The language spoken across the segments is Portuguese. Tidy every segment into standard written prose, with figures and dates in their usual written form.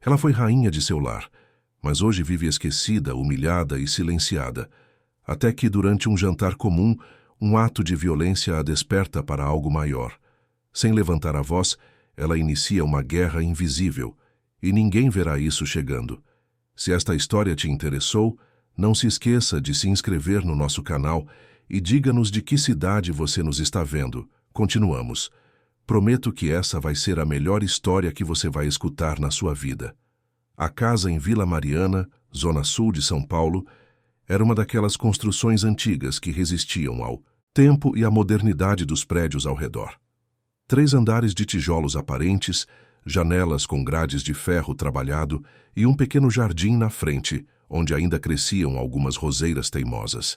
Ela foi rainha de seu lar, mas hoje vive esquecida, humilhada e silenciada, até que, durante um jantar comum, um ato de violência a desperta para algo maior. Sem levantar a voz, ela inicia uma guerra invisível, e ninguém verá isso chegando. Se esta história te interessou, não se esqueça de se inscrever no nosso canal e diga-nos de que cidade você nos está vendo. Continuamos. Prometo que essa vai ser a melhor história que você vai escutar na sua vida. A casa em Vila Mariana, zona sul de São Paulo, era uma daquelas construções antigas que resistiam ao tempo e à modernidade dos prédios ao redor. 3 andares de tijolos aparentes, janelas com grades de ferro trabalhado e um pequeno jardim na frente, onde ainda cresciam algumas roseiras teimosas.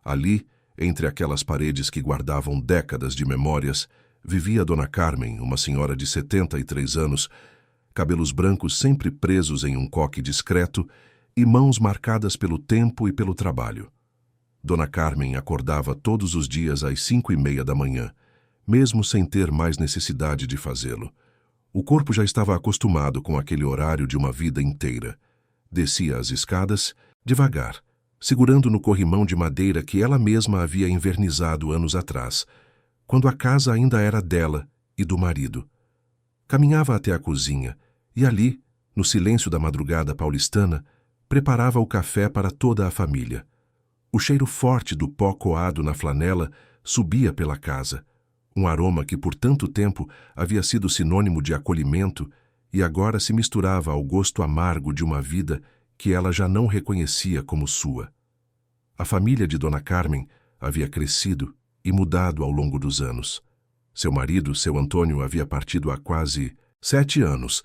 Ali, entre aquelas paredes que guardavam décadas de memórias, vivia Dona Carmen, uma senhora de 73 anos, cabelos brancos sempre presos em um coque discreto e mãos marcadas pelo tempo e pelo trabalho. Dona Carmen acordava todos os dias às 5:30 da manhã, mesmo sem ter mais necessidade de fazê-lo. O corpo já estava acostumado com aquele horário de uma vida inteira. Descia as escadas, devagar, segurando no corrimão de madeira que ela mesma havia envernizado anos atrás, quando a casa ainda era dela e do marido. Caminhava até a cozinha e ali, no silêncio da madrugada paulistana, preparava o café para toda a família. O cheiro forte do pó coado na flanela subia pela casa, um aroma que por tanto tempo havia sido sinônimo de acolhimento e agora se misturava ao gosto amargo de uma vida que ela já não reconhecia como sua. A família de Dona Carmen havia crescido e mudado ao longo dos anos. Seu marido, seu Antônio, havia partido há quase 7 anos,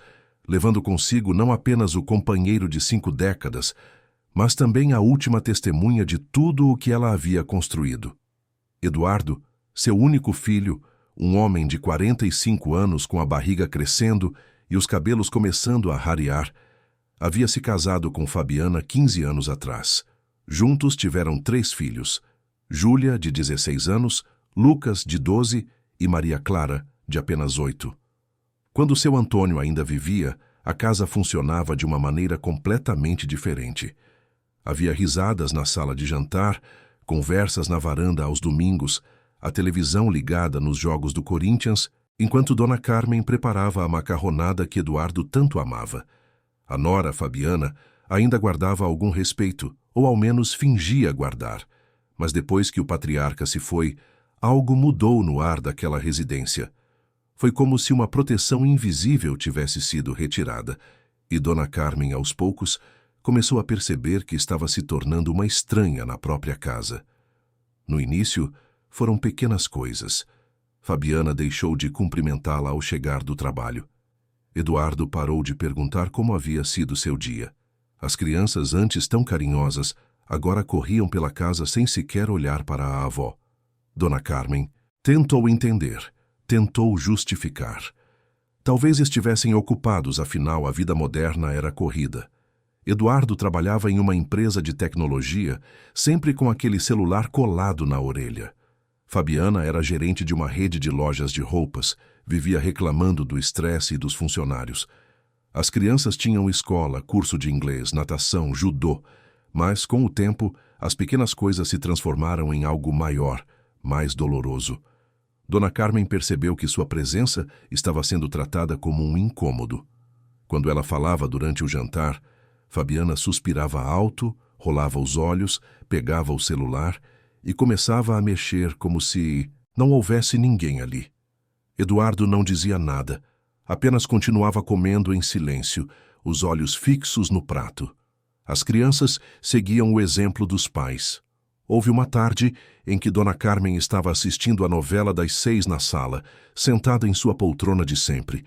levando consigo não apenas o companheiro de 5 décadas, mas também a última testemunha de tudo o que ela havia construído. Eduardo, seu único filho, um homem de 45 anos com a barriga crescendo e os cabelos começando a rarear, havia se casado com Fabiana 15 anos atrás. Juntos tiveram 3 filhos, Júlia, de 16 anos, Lucas, de 12 e Maria Clara, de apenas 8. Quando seu Antônio ainda vivia, a casa funcionava de uma maneira completamente diferente. Havia risadas na sala de jantar, conversas na varanda aos domingos, a televisão ligada nos jogos do Corinthians, enquanto Dona Carmen preparava a macarronada que Eduardo tanto amava. A nora, Fabiana, ainda guardava algum respeito, ou ao menos fingia guardar. Mas depois que o patriarca se foi, algo mudou no ar daquela residência. Foi como se uma proteção invisível tivesse sido retirada, e Dona Carmen, aos poucos, começou a perceber que estava se tornando uma estranha na própria casa. No início, foram pequenas coisas. Fabiana deixou de cumprimentá-la ao chegar do trabalho. Eduardo parou de perguntar como havia sido seu dia. As crianças, antes tão carinhosas, agora corriam pela casa sem sequer olhar para a avó. Dona Carmen tentou entender, tentou justificar. Talvez estivessem ocupados, afinal a vida moderna era corrida. Eduardo trabalhava em uma empresa de tecnologia, sempre com aquele celular colado na orelha. Fabiana era gerente de uma rede de lojas de roupas, vivia reclamando do estresse e dos funcionários. As crianças tinham escola, curso de inglês, natação, judô, mas, com o tempo, as pequenas coisas se transformaram em algo maior, mais doloroso. Dona Carmen percebeu que sua presença estava sendo tratada como um incômodo. Quando ela falava durante o jantar, Fabiana suspirava alto, rolava os olhos, pegava o celular e começava a mexer como se não houvesse ninguém ali. Eduardo não dizia nada, apenas continuava comendo em silêncio, os olhos fixos no prato. As crianças seguiam o exemplo dos pais. Houve uma tarde em que Dona Carmen estava assistindo a novela das 6 na sala, sentada em sua poltrona de sempre,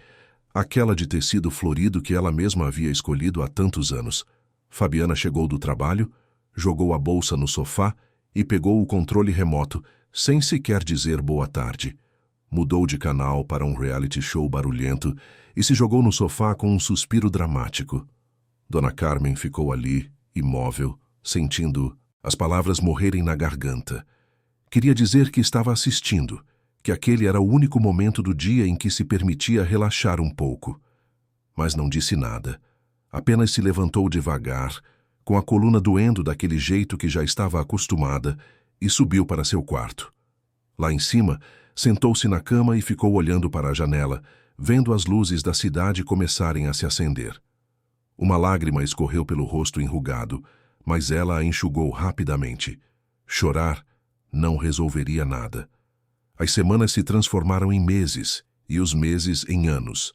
aquela de tecido florido que ela mesma havia escolhido há tantos anos. Fabiana chegou do trabalho, jogou a bolsa no sofá e pegou o controle remoto, sem sequer dizer boa tarde. Mudou de canal para um reality show barulhento e se jogou no sofá com um suspiro dramático. Dona Carmen ficou ali, imóvel, sentindo as palavras morrerem na garganta. Queria dizer que estava assistindo, que aquele era o único momento do dia em que se permitia relaxar um pouco. Mas não disse nada, Apenas se levantou devagar, com a coluna doendo daquele jeito que já estava acostumada, e subiu para seu quarto. Lá em cima, sentou-se na cama e ficou olhando para a janela, vendo as luzes da cidade começarem a se acender. Uma lágrima escorreu pelo rosto enrugado, mas ela a enxugou rapidamente. Chorar não resolveria nada. As semanas se transformaram em meses, e os meses em anos.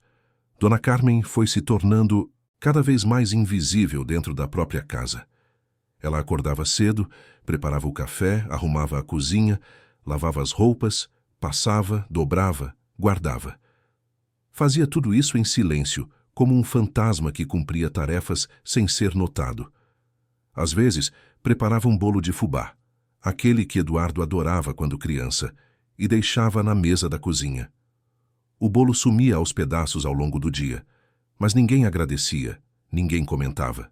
Dona Carmen foi se tornando cada vez mais invisível dentro da própria casa. Ela acordava cedo, preparava o café, arrumava a cozinha, lavava as roupas, passava, dobrava, guardava. Fazia tudo isso em silêncio, como um fantasma que cumpria tarefas sem ser notado. Às vezes, preparava um bolo de fubá, aquele que Eduardo adorava quando criança, e deixava na mesa da cozinha. O bolo sumia aos pedaços ao longo do dia, mas ninguém agradecia, ninguém comentava.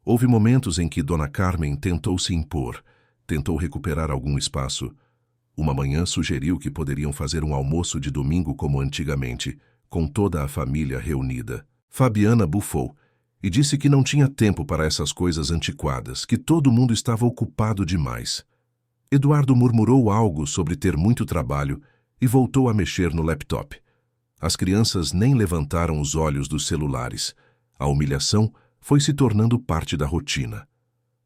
Houve momentos em que Dona Carmen tentou se impor, tentou recuperar algum espaço. Uma manhã sugeriu que poderiam fazer um almoço de domingo como antigamente, com toda a família reunida. Fabiana bufou e disse que não tinha tempo para essas coisas antiquadas, que todo mundo estava ocupado demais. Eduardo murmurou algo sobre ter muito trabalho e voltou a mexer no laptop. As crianças nem levantaram os olhos dos celulares. A humilhação foi se tornando parte da rotina.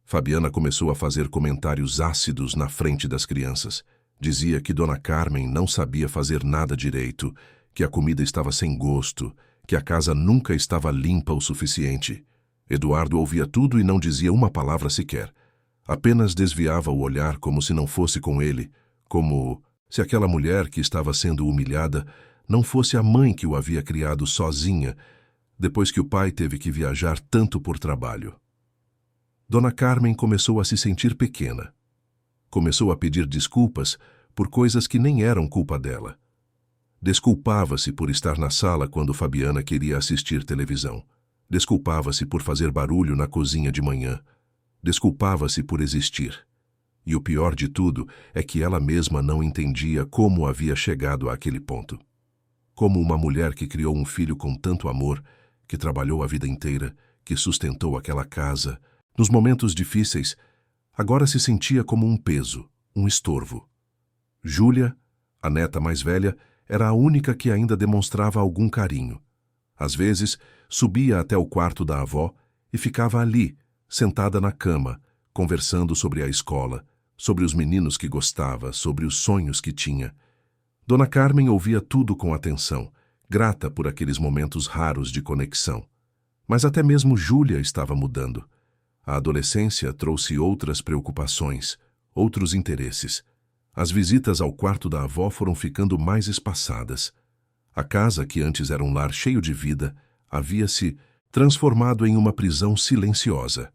Fabiana começou a fazer comentários ácidos na frente das crianças. Dizia que Dona Carmen não sabia fazer nada direito, que a comida estava sem gosto, que a casa nunca estava limpa o suficiente. Eduardo ouvia tudo e não dizia uma palavra sequer. Apenas desviava o olhar como se não fosse com ele, como se aquela mulher que estava sendo humilhada não fosse a mãe que o havia criado sozinha, depois que o pai teve que viajar tanto por trabalho. Dona Carmen começou a se sentir pequena. Começou a pedir desculpas por coisas que nem eram culpa dela. Desculpava-se por estar na sala quando Fabiana queria assistir televisão. Desculpava-se por fazer barulho na cozinha de manhã. Desculpava-se por existir. E o pior de tudo é que ela mesma não entendia como havia chegado àquele ponto. Como uma mulher que criou um filho com tanto amor, que trabalhou a vida inteira, que sustentou aquela casa, nos momentos difíceis, agora se sentia como um peso, um estorvo. Júlia, a neta mais velha, era a única que ainda demonstrava algum carinho. Às vezes, subia até o quarto da avó e ficava ali, sentada na cama, conversando sobre a escola, sobre os meninos que gostava, sobre os sonhos que tinha. Dona Carmen ouvia tudo com atenção, grata por aqueles momentos raros de conexão. Mas até mesmo Júlia estava mudando. A adolescência trouxe outras preocupações, outros interesses. As visitas ao quarto da avó foram ficando mais espaçadas. A casa, que antes era um lar cheio de vida, havia se transformado em uma prisão silenciosa.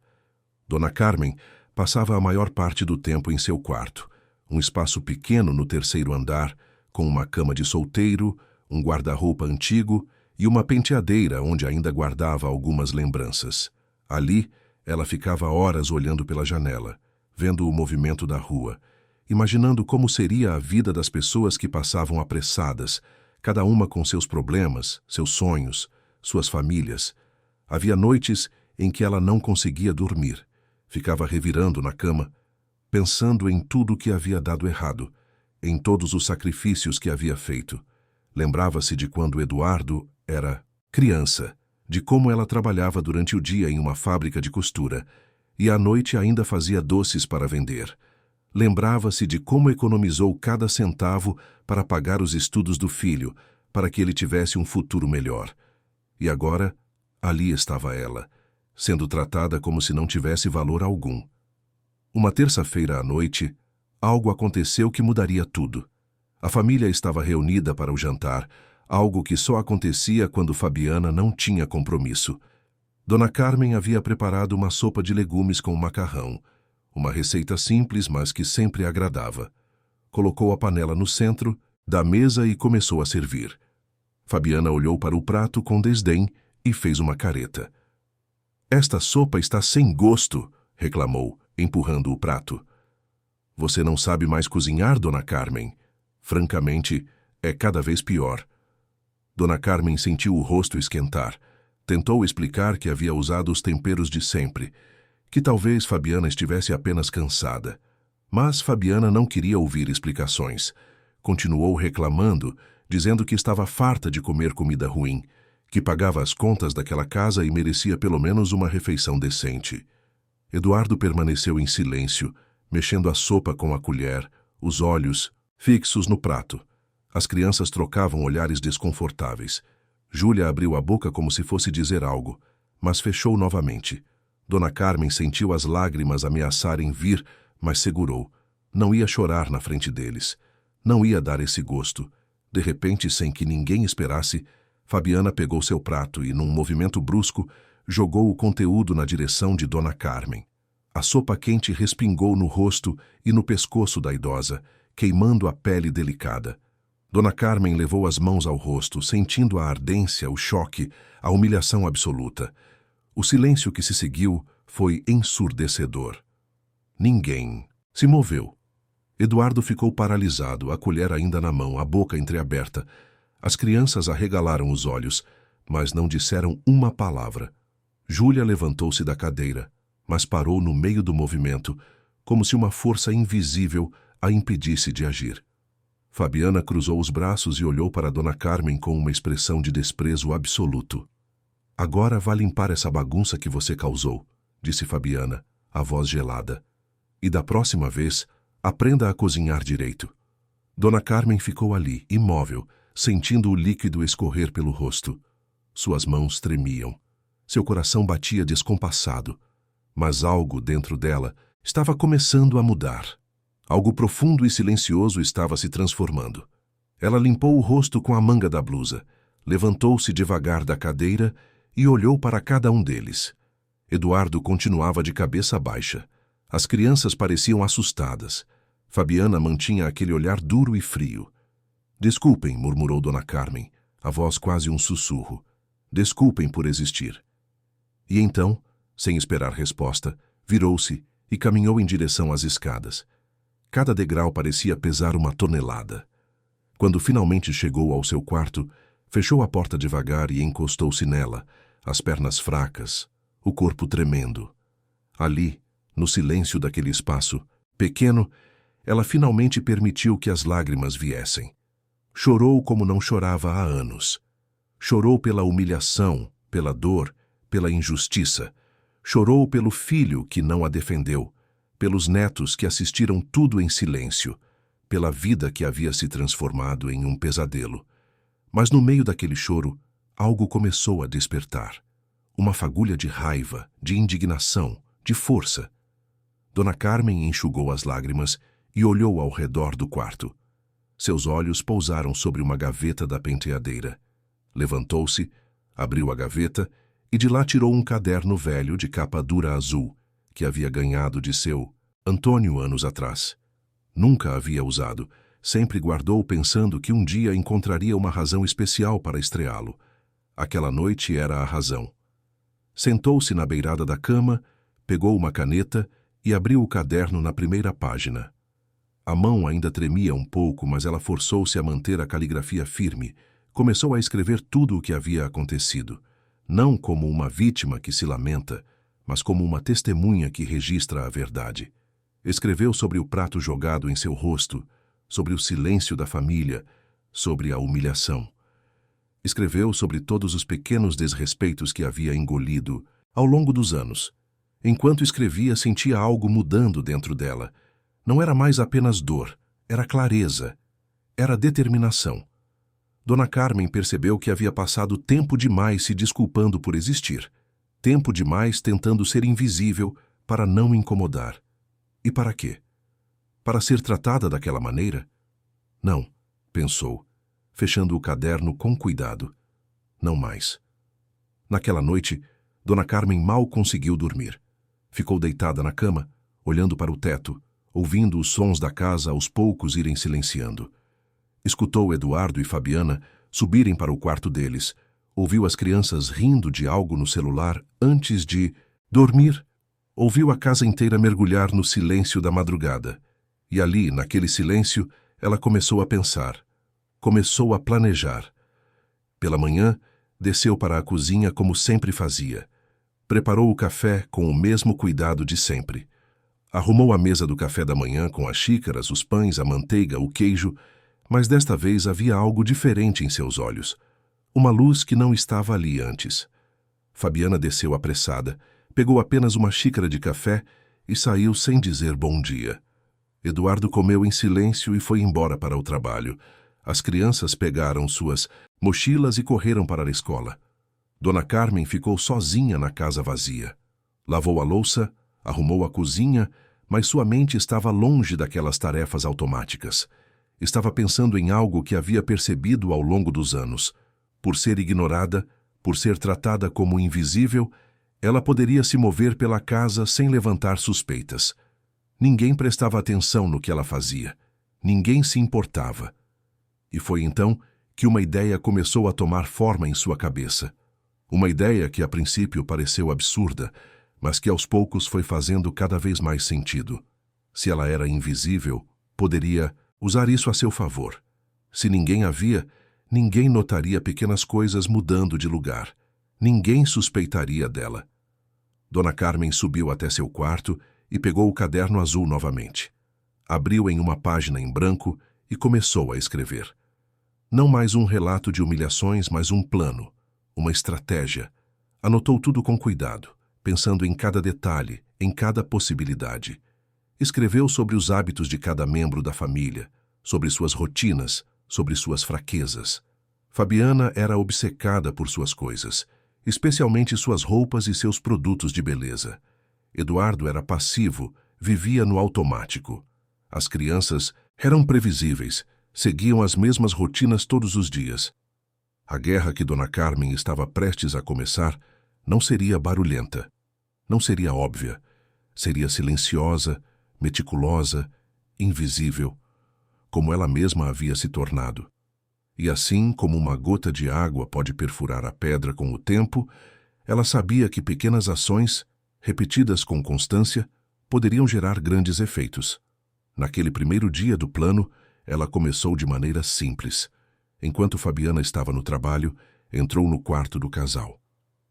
Dona Carmen passava a maior parte do tempo em seu quarto, um espaço pequeno no terceiro andar, com uma cama de solteiro, um guarda-roupa antigo e uma penteadeira onde ainda guardava algumas lembranças. Ali, ela ficava horas olhando pela janela, vendo o movimento da rua, imaginando como seria a vida das pessoas que passavam apressadas, cada uma com seus problemas, seus sonhos, suas famílias. Havia noites em que ela não conseguia dormir. Ficava revirando na cama, pensando em tudo que havia dado errado, em todos os sacrifícios que havia feito. Lembrava-se de quando Eduardo era criança, de como ela trabalhava durante o dia em uma fábrica de costura e à noite ainda fazia doces para vender. Lembrava-se de como economizou cada centavo para pagar os estudos do filho, para que ele tivesse um futuro melhor. E agora, ali estava ela, sendo tratada como se não tivesse valor algum. Uma terça-feira à noite, algo aconteceu que mudaria tudo. A família estava reunida para o jantar, algo que só acontecia quando Fabiana não tinha compromisso. Dona Carmen havia preparado uma sopa de legumes com macarrão, uma receita simples, mas que sempre agradava. Colocou a panela no centro da mesa e começou a servir. Fabiana olhou para o prato com desdém e fez uma careta. "Esta sopa está sem gosto", reclamou, empurrando o prato. "Você não sabe mais cozinhar, Dona Carmen? Francamente, é cada vez pior." Dona Carmen sentiu o rosto esquentar. Tentou explicar que havia usado os temperos de sempre, que talvez Fabiana estivesse apenas cansada. Mas Fabiana não queria ouvir explicações. Continuou reclamando, dizendo que estava farta de comer comida ruim, que pagava as contas daquela casa e merecia pelo menos uma refeição decente. Eduardo permaneceu em silêncio, mexendo a sopa com a colher, os olhos fixos no prato. As crianças trocavam olhares desconfortáveis. Júlia abriu a boca como se fosse dizer algo, mas fechou novamente. Dona Carmen sentiu as lágrimas ameaçarem vir, mas segurou. Não ia chorar na frente deles. Não ia dar esse gosto. De repente, sem que ninguém esperasse, Fabiana pegou seu prato e, num movimento brusco, jogou o conteúdo na direção de Dona Carmen. A sopa quente respingou no rosto e no pescoço da idosa, queimando a pele delicada. Dona Carmen levou as mãos ao rosto, sentindo a ardência, o choque, a humilhação absoluta. O silêncio que se seguiu foi ensurdecedor. Ninguém se moveu. Eduardo ficou paralisado, a colher ainda na mão, a boca entreaberta. As crianças arregalaram os olhos, mas não disseram uma palavra. Júlia levantou-se da cadeira, mas parou no meio do movimento, como se uma força invisível a impedisse de agir. Fabiana cruzou os braços e olhou para Dona Carmen com uma expressão de desprezo absoluto. "Agora vá limpar essa bagunça que você causou", disse Fabiana, a voz gelada. "E da próxima vez, aprenda a cozinhar direito." Dona Carmen ficou ali, imóvel, sentindo o líquido escorrer pelo rosto. Suas mãos tremiam. Seu coração batia descompassado. Mas algo dentro dela estava começando a mudar. Algo profundo e silencioso estava se transformando. Ela limpou o rosto com a manga da blusa, levantou-se devagar da cadeira e olhou para cada um deles. Eduardo continuava de cabeça baixa. As crianças pareciam assustadas. Fabiana mantinha aquele olhar duro e frio. "Desculpem", murmurou Dona Carmen, a voz quase um sussurro. "Desculpem por existir." E então, sem esperar resposta, virou-se e caminhou em direção às escadas. Cada degrau parecia pesar uma tonelada. Quando finalmente chegou ao seu quarto, fechou a porta devagar e encostou-se nela, as pernas fracas, o corpo tremendo. Ali, no silêncio daquele espaço, pequeno, ela finalmente permitiu que as lágrimas viessem. Chorou como não chorava há anos. Chorou pela humilhação, pela dor, pela injustiça. Chorou pelo filho que não a defendeu, pelos netos que assistiram tudo em silêncio, pela vida que havia se transformado em um pesadelo. Mas no meio daquele choro, algo começou a despertar. Uma fagulha de raiva, de indignação, de força. Dona Carmen enxugou as lágrimas e olhou ao redor do quarto. Seus olhos pousaram sobre uma gaveta da penteadeira. Levantou-se, abriu a gaveta e de lá tirou um caderno velho de capa dura azul, que havia ganhado de seu Antônio anos atrás. Nunca havia usado, sempre guardou pensando que um dia encontraria uma razão especial para estreá-lo. Aquela noite era a razão. Sentou-se na beirada da cama, pegou uma caneta e abriu o caderno na primeira página. A mão ainda tremia um pouco, mas ela forçou-se a manter a caligrafia firme. Começou a escrever tudo o que havia acontecido, não como uma vítima que se lamenta, mas como uma testemunha que registra a verdade. Escreveu sobre o prato jogado em seu rosto, sobre o silêncio da família, sobre a humilhação. Escreveu sobre todos os pequenos desrespeitos que havia engolido ao longo dos anos. Enquanto escrevia, sentia algo mudando dentro dela. Não era mais apenas dor, era clareza, era determinação. Dona Carmen percebeu que havia passado tempo demais se desculpando por existir, tempo demais tentando ser invisível para não incomodar. E para quê? Para ser tratada daquela maneira? Não, pensou, fechando o caderno com cuidado. Não mais. Naquela noite, Dona Carmen mal conseguiu dormir. Ficou deitada na cama, olhando para o teto, ouvindo os sons da casa aos poucos irem silenciando. Escutou Eduardo e Fabiana subirem para o quarto deles, ouviu as crianças rindo de algo no celular antes de dormir. Ouviu a casa inteira mergulhar no silêncio da madrugada. E ali, naquele silêncio, ela começou a pensar. Começou a planejar. Pela manhã, Desceu para a cozinha como sempre fazia. Preparou o café com o mesmo cuidado de sempre. Arrumou a mesa do café da manhã com as xícaras, os pães, a manteiga, o queijo, mas desta vez havia algo diferente em seus olhos. Uma luz que não estava ali antes. Fabiana desceu apressada, pegou apenas uma xícara de café e saiu sem dizer bom dia. Eduardo comeu em silêncio e foi embora para o trabalho. As crianças pegaram suas mochilas e correram para a escola. Dona Carmen ficou sozinha na casa vazia. Lavou a louça, arrumou a cozinha, mas sua mente estava longe daquelas tarefas automáticas. Estava pensando em algo que havia percebido ao longo dos anos. Por ser ignorada, por ser tratada como invisível, ela poderia se mover pela casa sem levantar suspeitas. Ninguém prestava atenção no que ela fazia. Ninguém se importava. E foi então que uma ideia começou a tomar forma em sua cabeça. Uma ideia que a princípio pareceu absurda, mas que aos poucos foi fazendo cada vez mais sentido. Se ela era invisível, poderia usar isso a seu favor. Se ninguém a via, ninguém notaria pequenas coisas mudando de lugar. Ninguém suspeitaria dela. Dona Carmen subiu até seu quarto e pegou o caderno azul novamente. Abriu em uma página em branco e começou a escrever. Não mais um relato de humilhações, mas um plano, uma estratégia. Anotou tudo com cuidado, pensando em cada detalhe, em cada possibilidade. Escreveu sobre os hábitos de cada membro da família, sobre suas rotinas, sobre suas fraquezas. Fabiana era obcecada por suas coisas, especialmente suas roupas e seus produtos de beleza. Eduardo era passivo, vivia no automático. As crianças eram previsíveis, seguiam as mesmas rotinas todos os dias. A guerra que Dona Carmen estava prestes a começar não seria barulhenta, não seria óbvia, seria silenciosa, meticulosa, invisível, como ela mesma havia se tornado. E assim como uma gota de água pode perfurar a pedra com o tempo, ela sabia que pequenas ações, repetidas com constância, poderiam gerar grandes efeitos. Naquele primeiro dia do plano, ela começou de maneira simples. Enquanto Fabiana estava no trabalho, entrou no quarto do casal.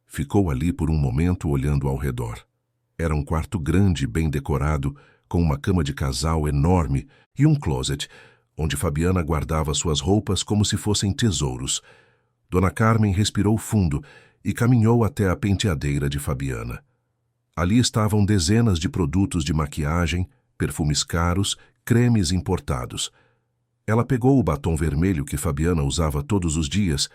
Ficou ali por um momento olhando ao redor. Era um quarto grande e bem decorado, com uma cama de casal enorme e um closet, onde Fabiana guardava suas roupas como se fossem tesouros. Dona Carmen respirou fundo e caminhou até a penteadeira de Fabiana. Ali estavam dezenas de produtos de maquiagem, perfumes caros, cremes importados. Ela pegou o batom vermelho que Fabiana usava todos os dias,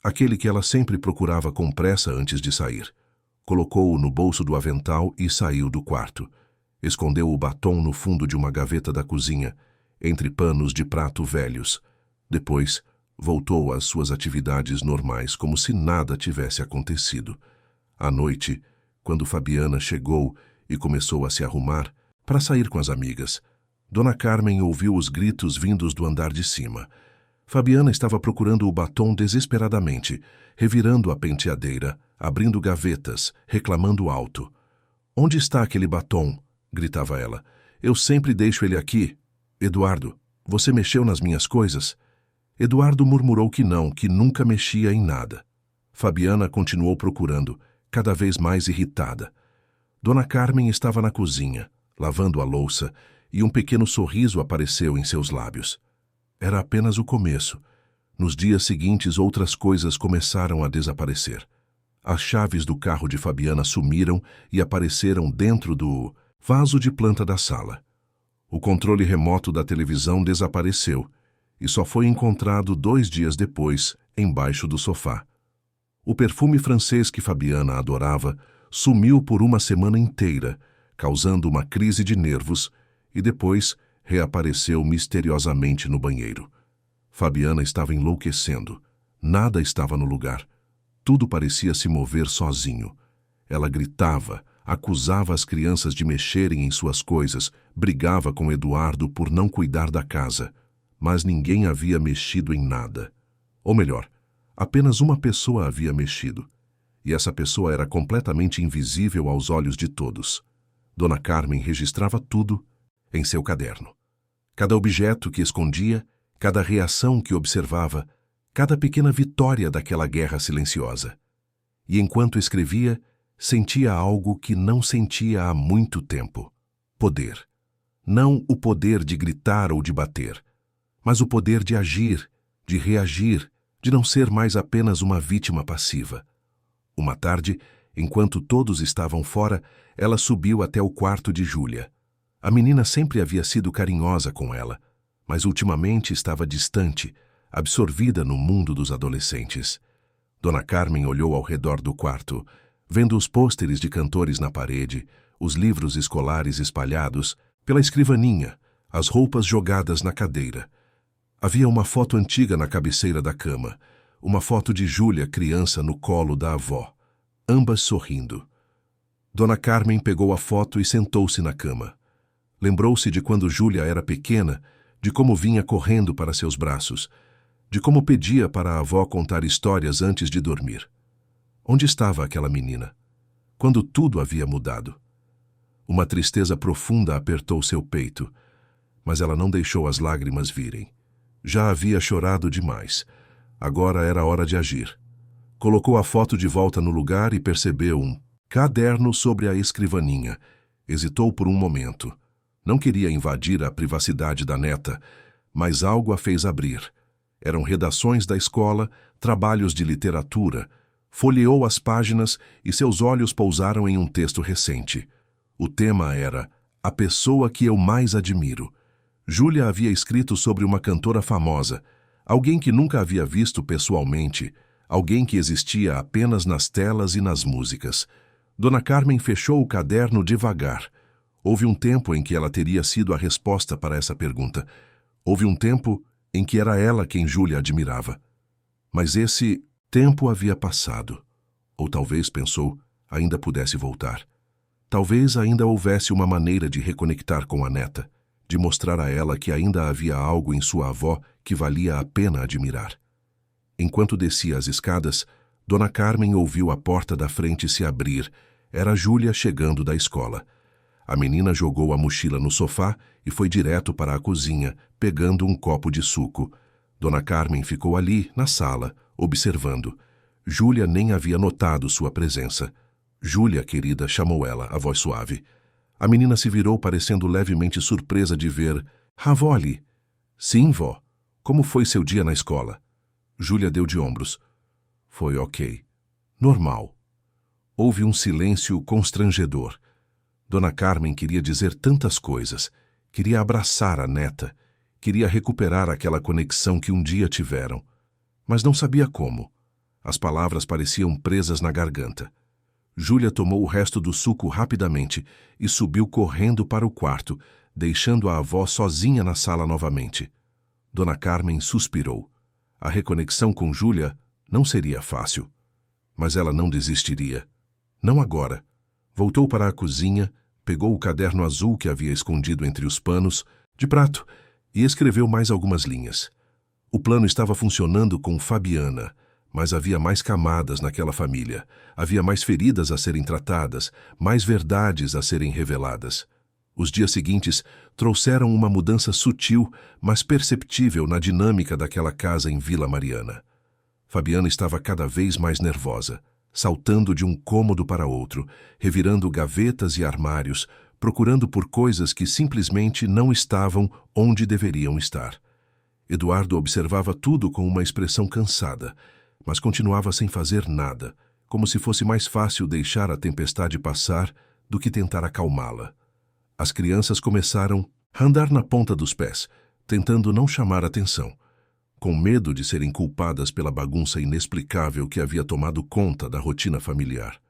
aquele que ela sempre procurava com pressa antes de sair. Colocou-o no bolso do avental e saiu do quarto. Escondeu o batom no fundo de uma gaveta da cozinha, entre panos de prato velhos. Depois, voltou às suas atividades normais, como se nada tivesse acontecido. À noite, quando Fabiana chegou e começou a se arrumar para sair com as amigas, Dona Carmen ouviu os gritos vindos do andar de cima. Fabiana estava procurando o batom desesperadamente, revirando a penteadeira, abrindo gavetas, reclamando alto. "Onde está aquele batom?" gritava ela. "Eu sempre deixo ele aqui. Eduardo, você mexeu nas minhas coisas?" Eduardo murmurou que não, que nunca mexia em nada. Fabiana continuou procurando, cada vez mais irritada. Dona Carmen estava na cozinha, lavando a louça, e um pequeno sorriso apareceu em seus lábios. Era apenas o começo. Nos dias seguintes, outras coisas começaram a desaparecer. As chaves do carro de Fabiana sumiram e apareceram dentro do vaso de planta da sala. O controle remoto da televisão desapareceu e só foi encontrado 2 dias depois, embaixo do sofá. O perfume francês que Fabiana adorava sumiu por uma semana inteira, causando uma crise de nervos, e depois reapareceu misteriosamente no banheiro. Fabiana estava enlouquecendo. Nada estava no lugar. Tudo parecia se mover sozinho. Ela gritava, acusava as crianças de mexerem em suas coisas, brigava com Eduardo por não cuidar da casa, mas ninguém havia mexido em nada. Ou melhor, apenas uma pessoa havia mexido, e essa pessoa era completamente invisível aos olhos de todos. Dona Carmen registrava tudo em seu caderno. Cada objeto que escondia, cada reação que observava, cada pequena vitória daquela guerra silenciosa. E enquanto escrevia, sentia algo que não sentia há muito tempo: poder. Não o poder de gritar ou de bater, mas o poder de agir, de reagir, de não ser mais apenas uma vítima passiva. Uma tarde, enquanto todos estavam fora, ela subiu até o quarto de Júlia. A menina sempre havia sido carinhosa com ela, mas ultimamente estava distante, absorvida no mundo dos adolescentes. Dona Carmen olhou ao redor do quarto, vendo os pôsteres de cantores na parede, os livros escolares espalhados, pela escrivaninha, as roupas jogadas na cadeira. Havia uma foto antiga na cabeceira da cama, uma foto de Júlia criança no colo da avó, ambas sorrindo. Dona Carmen pegou a foto e sentou-se na cama. Lembrou-se de quando Júlia era pequena, de como vinha correndo para seus braços, de como pedia para a avó contar histórias antes de dormir. Onde estava aquela menina? Quando tudo havia mudado. Uma tristeza profunda apertou seu peito, mas ela não deixou as lágrimas virem. Já havia chorado demais. Agora era hora de agir. Colocou a foto de volta no lugar e percebeu um caderno sobre a escrivaninha. Hesitou por um momento. Não queria invadir a privacidade da neta, mas algo a fez abrir. Eram redações da escola, trabalhos de literatura. Folheou as páginas e seus olhos pousaram em um texto recente. O tema era A Pessoa que Eu Mais Admiro. Júlia havia escrito sobre uma cantora famosa, alguém que nunca havia visto pessoalmente, alguém que existia apenas nas telas e nas músicas. Dona Carmen fechou o caderno devagar. Houve um tempo em que ela teria sido a resposta para essa pergunta. Houve um tempo em que era ela quem Júlia admirava. Mas esse tempo havia passado. Ou talvez, pensou, ainda pudesse voltar. Talvez ainda houvesse uma maneira de reconectar com a neta, de mostrar a ela que ainda havia algo em sua avó que valia a pena admirar. Enquanto descia as escadas, Dona Carmen ouviu a porta da frente se abrir. Era Júlia chegando da escola. A menina jogou a mochila no sofá e foi direto para a cozinha, pegando um copo de suco. Dona Carmen ficou ali, na sala, observando. Júlia nem havia notado sua presença. Júlia, querida, chamou ela, a voz suave. A menina se virou parecendo levemente surpresa de ver. Avó ali. Sim, vó. Como foi seu dia na escola? Júlia deu de ombros. Foi ok. Normal. Houve um silêncio constrangedor. Dona Carmen queria dizer tantas coisas. Queria abraçar a neta. Queria recuperar aquela conexão que um dia tiveram. Mas não sabia como. As palavras pareciam presas na garganta. Júlia tomou o resto do suco rapidamente e subiu correndo para o quarto, deixando a avó sozinha na sala novamente. Dona Carmen suspirou. A reconexão com Júlia não seria fácil. Mas ela não desistiria. Não agora. Voltou para a cozinha, pegou o caderno azul que havia escondido entre os panos, de prato, e escreveu mais algumas linhas. O plano estava funcionando com Fabiana, mas havia mais camadas naquela família. Havia mais feridas a serem tratadas, mais verdades a serem reveladas. Os dias seguintes trouxeram uma mudança sutil, mas perceptível na dinâmica daquela casa em Vila Mariana. Fabiana estava cada vez mais nervosa, saltando de um cômodo para outro, revirando gavetas e armários, procurando por coisas que simplesmente não estavam onde deveriam estar. Eduardo observava tudo com uma expressão cansada, mas continuava sem fazer nada, como se fosse mais fácil deixar a tempestade passar do que tentar acalmá-la. As crianças começaram a andar na ponta dos pés, tentando não chamar atenção, com medo de serem culpadas pela bagunça inexplicável que havia tomado conta da rotina familiar.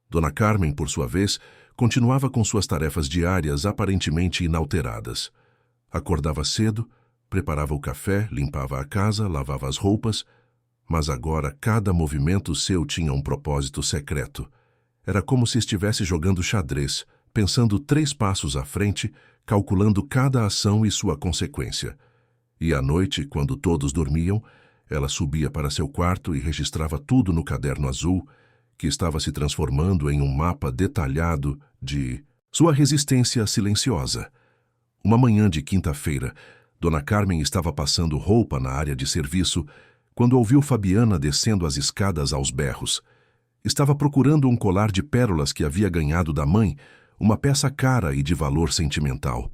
Dona Carmen, por sua vez, continuava com suas tarefas diárias aparentemente inalteradas. Acordava cedo, preparava o café, limpava a casa, lavava as roupas, mas agora cada movimento seu tinha um propósito secreto. Era como se estivesse jogando xadrez, pensando 3 passos à frente, calculando cada ação e sua consequência. E à noite, quando todos dormiam, ela subia para seu quarto e registrava tudo no caderno azul, que estava se transformando em um mapa detalhado de sua resistência silenciosa. Uma manhã de quinta-feira, Dona Carmen estava passando roupa na área de serviço, quando ouviu Fabiana descendo as escadas aos berros. Estava procurando um colar de pérolas que havia ganhado da mãe, uma peça cara e de valor sentimental.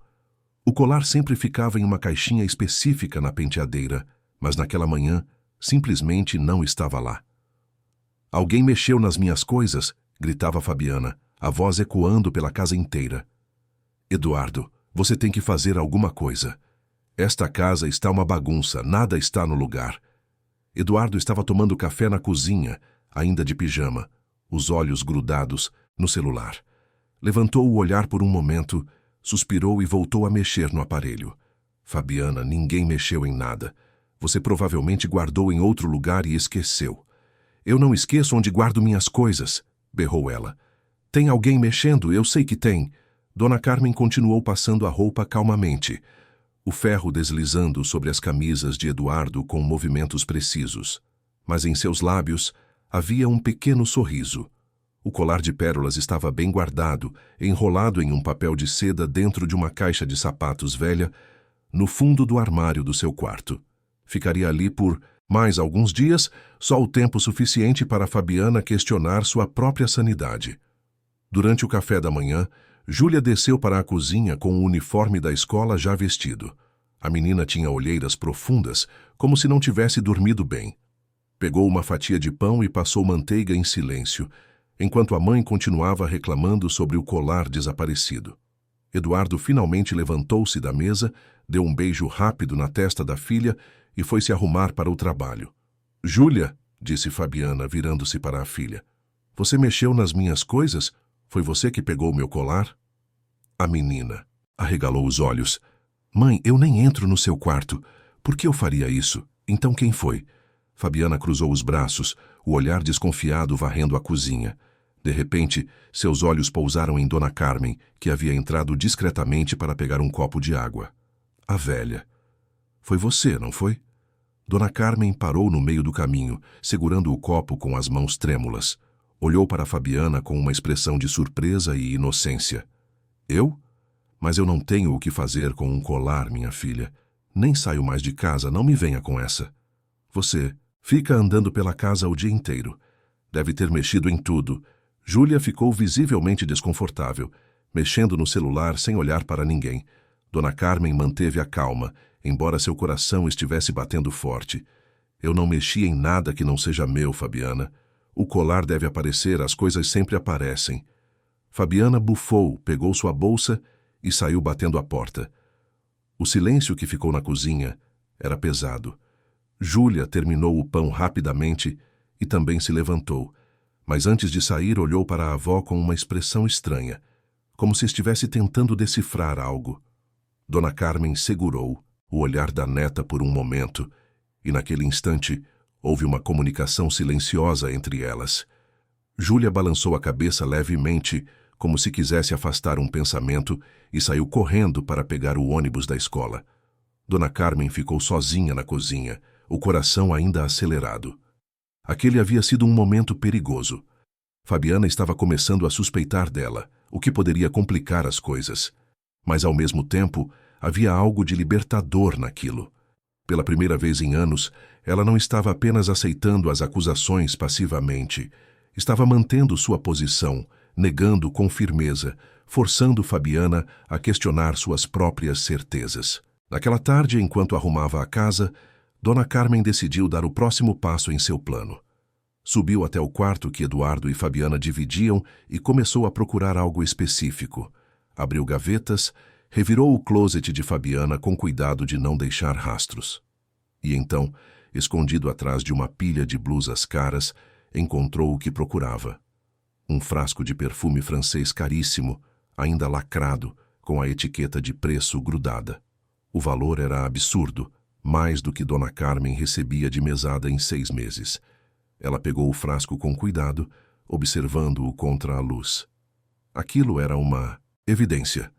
O colar sempre ficava em uma caixinha específica na penteadeira, mas naquela manhã simplesmente não estava lá. Alguém mexeu nas minhas coisas, gritava Fabiana, a voz ecoando pela casa inteira. Eduardo, você tem que fazer alguma coisa. Esta casa está uma bagunça, nada está no lugar. Eduardo estava tomando café na cozinha, ainda de pijama, os olhos grudados no celular. Levantou o olhar por um momento, suspirou e voltou a mexer no aparelho. Fabiana, ninguém mexeu em nada. Você provavelmente guardou em outro lugar e esqueceu. Eu não esqueço onde guardo minhas coisas, berrou ela. Tem alguém mexendo? Eu sei que tem. Dona Carmen continuou passando a roupa calmamente, o ferro deslizando sobre as camisas de Eduardo com movimentos precisos. Mas em seus lábios havia um pequeno sorriso. O colar de pérolas estava bem guardado, enrolado em um papel de seda dentro de uma caixa de sapatos velha, no fundo do armário do seu quarto. Ficaria ali por mais alguns dias, só o tempo suficiente para Fabiana questionar sua própria sanidade. Durante o café da manhã, Júlia desceu para a cozinha com o uniforme da escola já vestido. A menina tinha olheiras profundas, como se não tivesse dormido bem. Pegou uma fatia de pão e passou manteiga em silêncio, enquanto a mãe continuava reclamando sobre o colar desaparecido. Eduardo finalmente levantou-se da mesa, deu um beijo rápido na testa da filha e foi se arrumar para o trabalho. Júlia, disse Fabiana, virando-se para a filha, você mexeu nas minhas coisas? Foi você que pegou meu colar? A menina arregalou os olhos. Mãe, eu nem entro no seu quarto. Por que eu faria isso? Então quem foi? Fabiana cruzou os braços, o olhar desconfiado varrendo a cozinha. De repente, seus olhos pousaram em Dona Carmen, que havia entrado discretamente para pegar um copo de água. A velha. Foi você, não foi? Dona Carmen parou no meio do caminho, segurando o copo com as mãos trêmulas. Olhou para Fabiana com uma expressão de surpresa e inocência. Eu? Mas eu não tenho o que fazer com um colar, minha filha. Nem saio mais de casa, não me venha com essa. Você fica andando pela casa o dia inteiro. Deve ter mexido em tudo. Júlia ficou visivelmente desconfortável, mexendo no celular sem olhar para ninguém. Dona Carmen manteve a calma, embora seu coração estivesse batendo forte. Eu não mexi em nada que não seja meu, Fabiana. O colar deve aparecer, as coisas sempre aparecem. Fabiana bufou, pegou sua bolsa e saiu batendo a porta. O silêncio que ficou na cozinha era pesado. Júlia terminou o pão rapidamente e também se levantou, mas antes de sair olhou para a avó com uma expressão estranha, como se estivesse tentando decifrar algo. Dona Carmen segurou o olhar da neta por um momento e naquele instante houve uma comunicação silenciosa entre elas. Júlia balançou a cabeça levemente, como se quisesse afastar um pensamento, e saiu correndo para pegar o ônibus da escola. Dona Carmen ficou sozinha na cozinha, o coração ainda acelerado. Aquele havia sido um momento perigoso. Fabiana estava começando a suspeitar dela, o que poderia complicar as coisas. Mas, ao mesmo tempo, havia algo de libertador naquilo. Pela primeira vez em anos, ela não estava apenas aceitando as acusações passivamente. Estava mantendo sua posição, negando com firmeza, forçando Fabiana a questionar suas próprias certezas. Naquela tarde, enquanto arrumava a casa, Dona Carmen decidiu dar o próximo passo em seu plano. Subiu até o quarto que Eduardo e Fabiana dividiam e começou a procurar algo específico. Abriu gavetas, revirou o closet de Fabiana com cuidado de não deixar rastros. E então, escondido atrás de uma pilha de blusas caras, encontrou o que procurava. Um frasco de perfume francês caríssimo, ainda lacrado, com a etiqueta de preço grudada. O valor era absurdo, mais do que Dona Carmen recebia de mesada em 6 meses. Ela pegou o frasco com cuidado, observando-o contra a luz. Aquilo era uma evidência.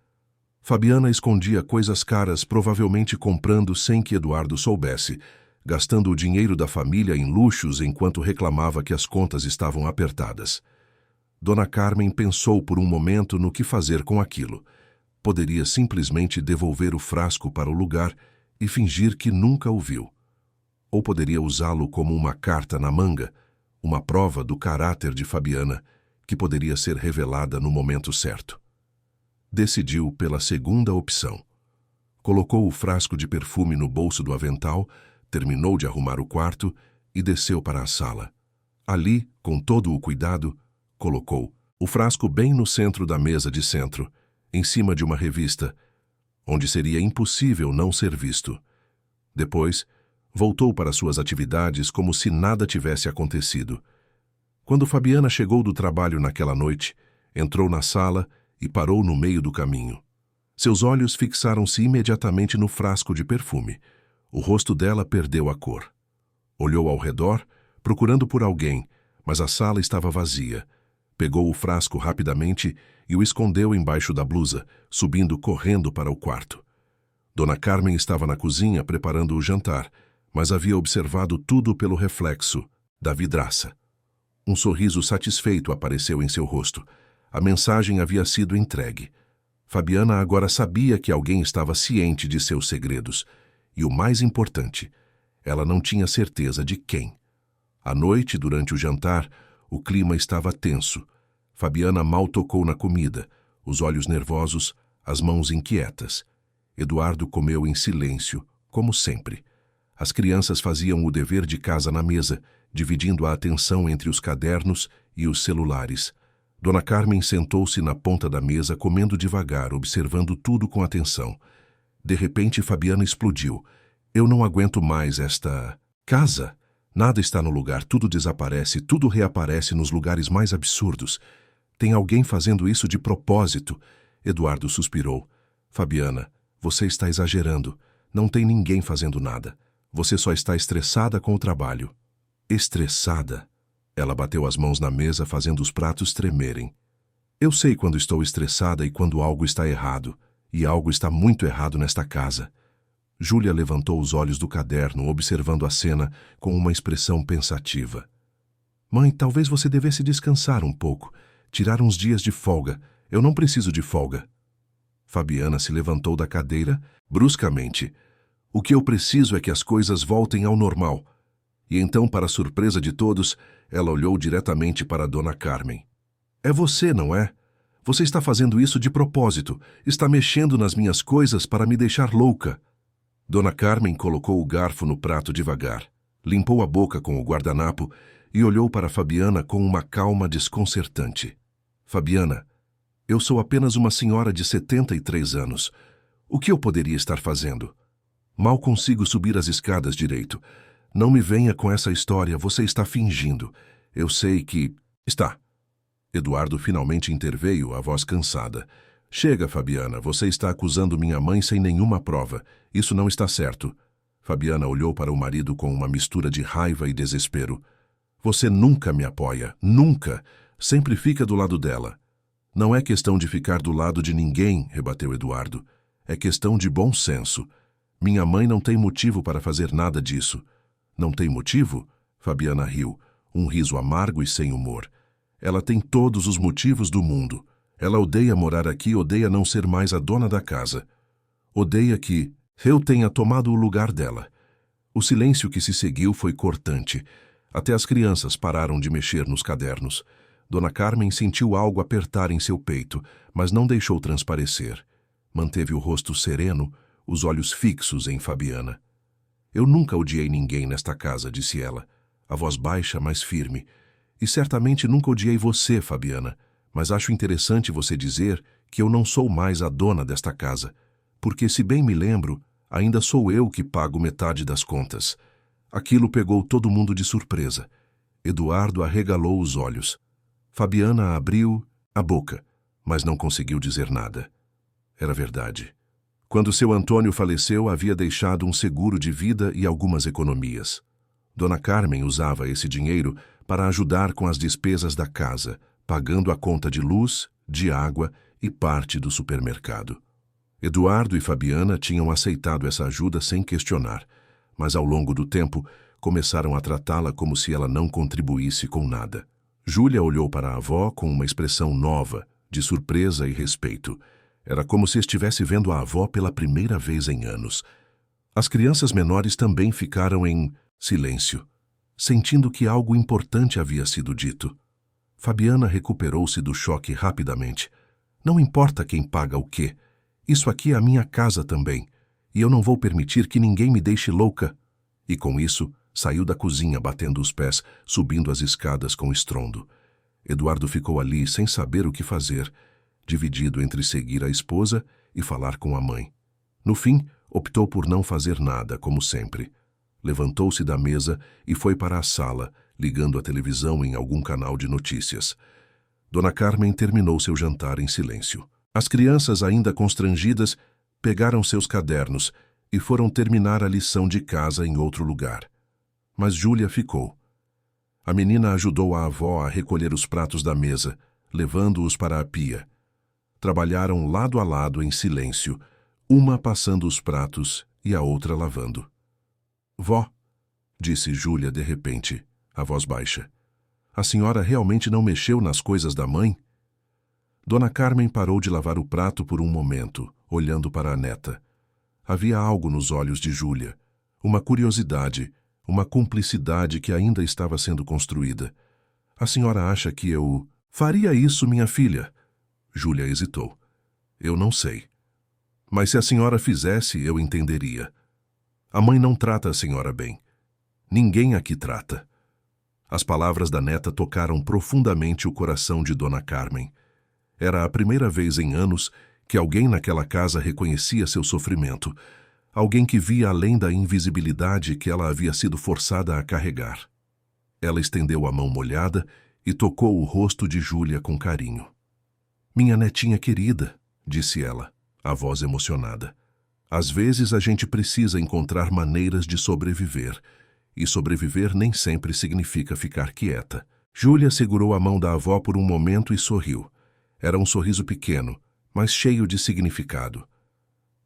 Fabiana escondia coisas caras, provavelmente comprando sem que Eduardo soubesse, gastando o dinheiro da família em luxos enquanto reclamava que as contas estavam apertadas. Dona Carmen pensou por um momento no que fazer com aquilo. Poderia simplesmente devolver o frasco para o lugar e fingir que nunca o viu. ou poderia usá-lo como uma carta na manga, uma prova do caráter de Fabiana, que poderia ser revelada no momento certo. Decidiu pela segunda opção. Colocou o frasco de perfume no bolso do avental, terminou de arrumar o quarto e desceu para a sala. Ali, com todo o cuidado, colocou o frasco bem no centro da mesa de centro, em cima de uma revista, onde seria impossível não ser visto. Depois, voltou para suas atividades como se nada tivesse acontecido. Quando Fabiana chegou do trabalho naquela noite, entrou na sala e parou no meio do caminho. Seus olhos fixaram-se imediatamente no frasco de perfume. O rosto dela perdeu a cor. Olhou ao redor, procurando por alguém, mas a sala estava vazia. Pegou o frasco rapidamente e o escondeu embaixo da blusa, subindo correndo para o quarto. Dona Carmen estava na cozinha preparando o jantar, mas havia observado tudo pelo reflexo da vidraça. Um sorriso satisfeito apareceu em seu rosto. A mensagem havia sido entregue. Fabiana agora sabia que alguém estava ciente de seus segredos. E o mais importante, ela não tinha certeza de quem. À noite, durante o jantar, o clima estava tenso. Fabiana mal tocou na comida, os olhos nervosos, as mãos inquietas. Eduardo comeu em silêncio, como sempre. As crianças faziam o dever de casa na mesa, dividindo a atenção entre os cadernos e os celulares. Dona Carmen sentou-se na ponta da mesa, comendo devagar, observando tudo com atenção. De repente, Fabiana explodiu. Eu não aguento mais esta casa. Nada está no lugar, tudo desaparece, tudo reaparece nos lugares mais absurdos. Tem alguém fazendo isso de propósito. Eduardo suspirou. Fabiana, você está exagerando. Não tem ninguém fazendo nada. Você só está estressada com o trabalho. Estressada? Ela bateu as mãos na mesa, fazendo os pratos tremerem. Eu sei quando estou estressada e quando algo está errado. E algo está muito errado nesta casa. Júlia levantou os olhos do caderno, observando a cena com uma expressão pensativa. Mãe, talvez você devesse descansar um pouco, tirar uns dias de folga. Eu não preciso de folga. Fabiana se levantou da cadeira, bruscamente. O que eu preciso é que as coisas voltem ao normal. E então, para surpresa de todos, ela olhou diretamente para Dona Carmen. É você, não é? Você está fazendo isso de propósito. Está mexendo nas minhas coisas para me deixar louca. Dona Carmen colocou o garfo no prato devagar, limpou a boca com o guardanapo e olhou para Fabiana com uma calma desconcertante. Fabiana, eu sou apenas uma senhora de 73 anos. O que eu poderia estar fazendo? Mal consigo subir as escadas direito. Não me venha com essa história, você está fingindo. Eu sei que... Está. Eduardo finalmente interveio, a voz cansada. Chega, Fabiana, você está acusando minha mãe sem nenhuma prova. Isso não está certo. Fabiana olhou para o marido com uma mistura de raiva e desespero. Você nunca me apoia, nunca. Sempre fica do lado dela. Não é questão de ficar do lado de ninguém, rebateu Eduardo. É questão de bom senso. Minha mãe não tem motivo para fazer nada disso. Não tem motivo? Fabiana riu, um riso amargo e sem humor. Ela tem todos os motivos do mundo. Ela odeia morar aqui, odeia não ser mais a dona da casa. Odeia que eu tenha tomado o lugar dela. O silêncio que se seguiu foi cortante. Até as crianças pararam de mexer nos cadernos. Dona Carmen sentiu algo apertar em seu peito, mas não deixou transparecer. Manteve o rosto sereno, os olhos fixos em Fabiana. Eu nunca odiei ninguém nesta casa, disse ela, a voz baixa, mas firme. E certamente nunca odiei você, Fabiana, mas acho interessante você dizer que eu não sou mais a dona desta casa, porque, se bem me lembro, ainda sou eu que pago metade das contas. Aquilo pegou todo mundo de surpresa. Eduardo arregalou os olhos. Fabiana abriu a boca, mas não conseguiu dizer nada. Era verdade. Quando seu Antônio faleceu, havia deixado um seguro de vida e algumas economias. Dona Carmen usava esse dinheiro para ajudar com as despesas da casa, pagando a conta de luz, de água e parte do supermercado. Eduardo e Fabiana tinham aceitado essa ajuda sem questionar, mas ao longo do tempo começaram a tratá-la como se ela não contribuísse com nada. Júlia olhou para a avó com uma expressão nova, de surpresa e respeito. Era como se estivesse vendo a avó pela primeira vez em anos. As crianças menores também ficaram em Silêncio, sentindo que algo importante havia sido dito. Fabiana recuperou-se do choque rapidamente. Não importa quem paga o quê. Isso aqui é a minha casa também, e eu não vou permitir que ninguém me deixe louca. E com isso, saiu da cozinha batendo os pés, subindo as escadas com estrondo. Eduardo ficou ali sem saber o que fazer, dividido entre seguir a esposa e falar com a mãe. No fim, optou por não fazer nada, como sempre. Levantou-se da mesa e foi para a sala, ligando a televisão em algum canal de notícias. Dona Carmen terminou seu jantar em silêncio. As crianças, ainda constrangidas, pegaram seus cadernos e foram terminar a lição de casa em outro lugar. Mas Júlia ficou. A menina ajudou a avó a recolher os pratos da mesa, levando-os para a pia. Trabalharam lado a lado em silêncio, uma passando os pratos e a outra lavando. Vó, disse Júlia de repente, a voz baixa. A senhora realmente não mexeu nas coisas da mãe? Dona Carmen parou de lavar o prato por um momento, olhando para a neta. Havia algo nos olhos de Júlia, uma curiosidade, uma cumplicidade que ainda estava sendo construída. A senhora acha que eu faria isso, minha filha? Júlia hesitou. Eu não sei. Mas se a senhora fizesse, eu entenderia. A mãe não trata a senhora bem. Ninguém aqui trata. As palavras da neta tocaram profundamente o coração de Dona Carmen. Era a primeira vez em anos que alguém naquela casa reconhecia seu sofrimento, alguém que via além da invisibilidade que ela havia sido forçada a carregar. Ela estendeu a mão molhada e tocou o rosto de Júlia com carinho. Minha netinha querida, disse ela, a voz emocionada. Às vezes a gente precisa encontrar maneiras de sobreviver, e sobreviver nem sempre significa ficar quieta. Júlia segurou a mão da avó por um momento e sorriu. Era um sorriso pequeno, mas cheio de significado.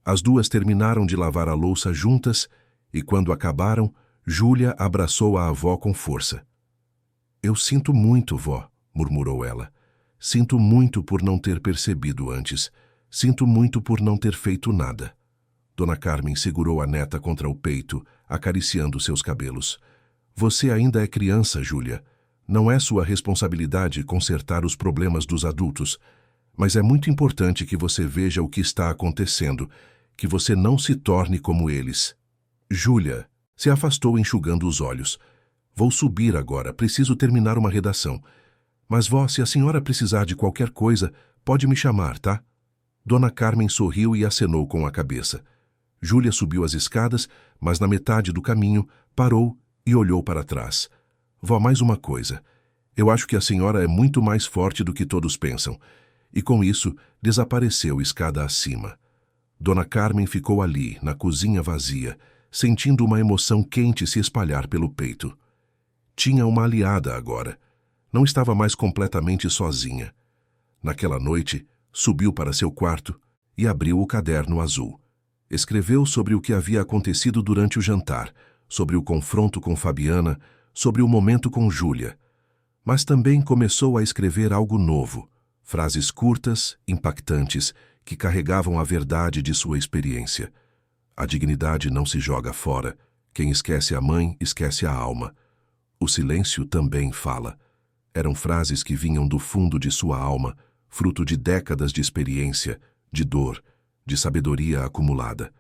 As duas terminaram de lavar a louça juntas e, quando acabaram, Júlia abraçou a avó com força. Eu sinto muito, vó, murmurou ela. Sinto muito por não ter percebido antes. Sinto muito por não ter feito nada. Dona Carmen segurou a neta contra o peito, acariciando seus cabelos. Você ainda é criança, Júlia. Não é sua responsabilidade consertar os problemas dos adultos, mas é muito importante que você veja o que está acontecendo, que você não se torne como eles. Júlia se afastou enxugando os olhos. Vou subir agora, preciso terminar uma redação. Mas, vó, se a senhora precisar de qualquer coisa, pode me chamar, tá? Dona Carmen sorriu e acenou com a cabeça. Júlia subiu as escadas, mas na metade do caminho parou e olhou para trás. Vó, mais uma coisa. Eu acho que a senhora é muito mais forte do que todos pensam. E com isso, desapareceu escada acima. Dona Carmen ficou ali, na cozinha vazia, sentindo uma emoção quente se espalhar pelo peito. Tinha uma aliada agora. Não estava mais completamente sozinha. Naquela noite, subiu para seu quarto e abriu o caderno azul. Escreveu sobre o que havia acontecido durante o jantar, sobre o confronto com Fabiana, sobre o momento com Júlia. Mas também começou a escrever algo novo, frases curtas, impactantes, que carregavam a verdade de sua experiência. A dignidade não se joga fora. Quem esquece a mãe, esquece a alma. O silêncio também fala. Eram frases que vinham do fundo de sua alma, fruto de décadas de experiência, de dor, de sabedoria acumulada.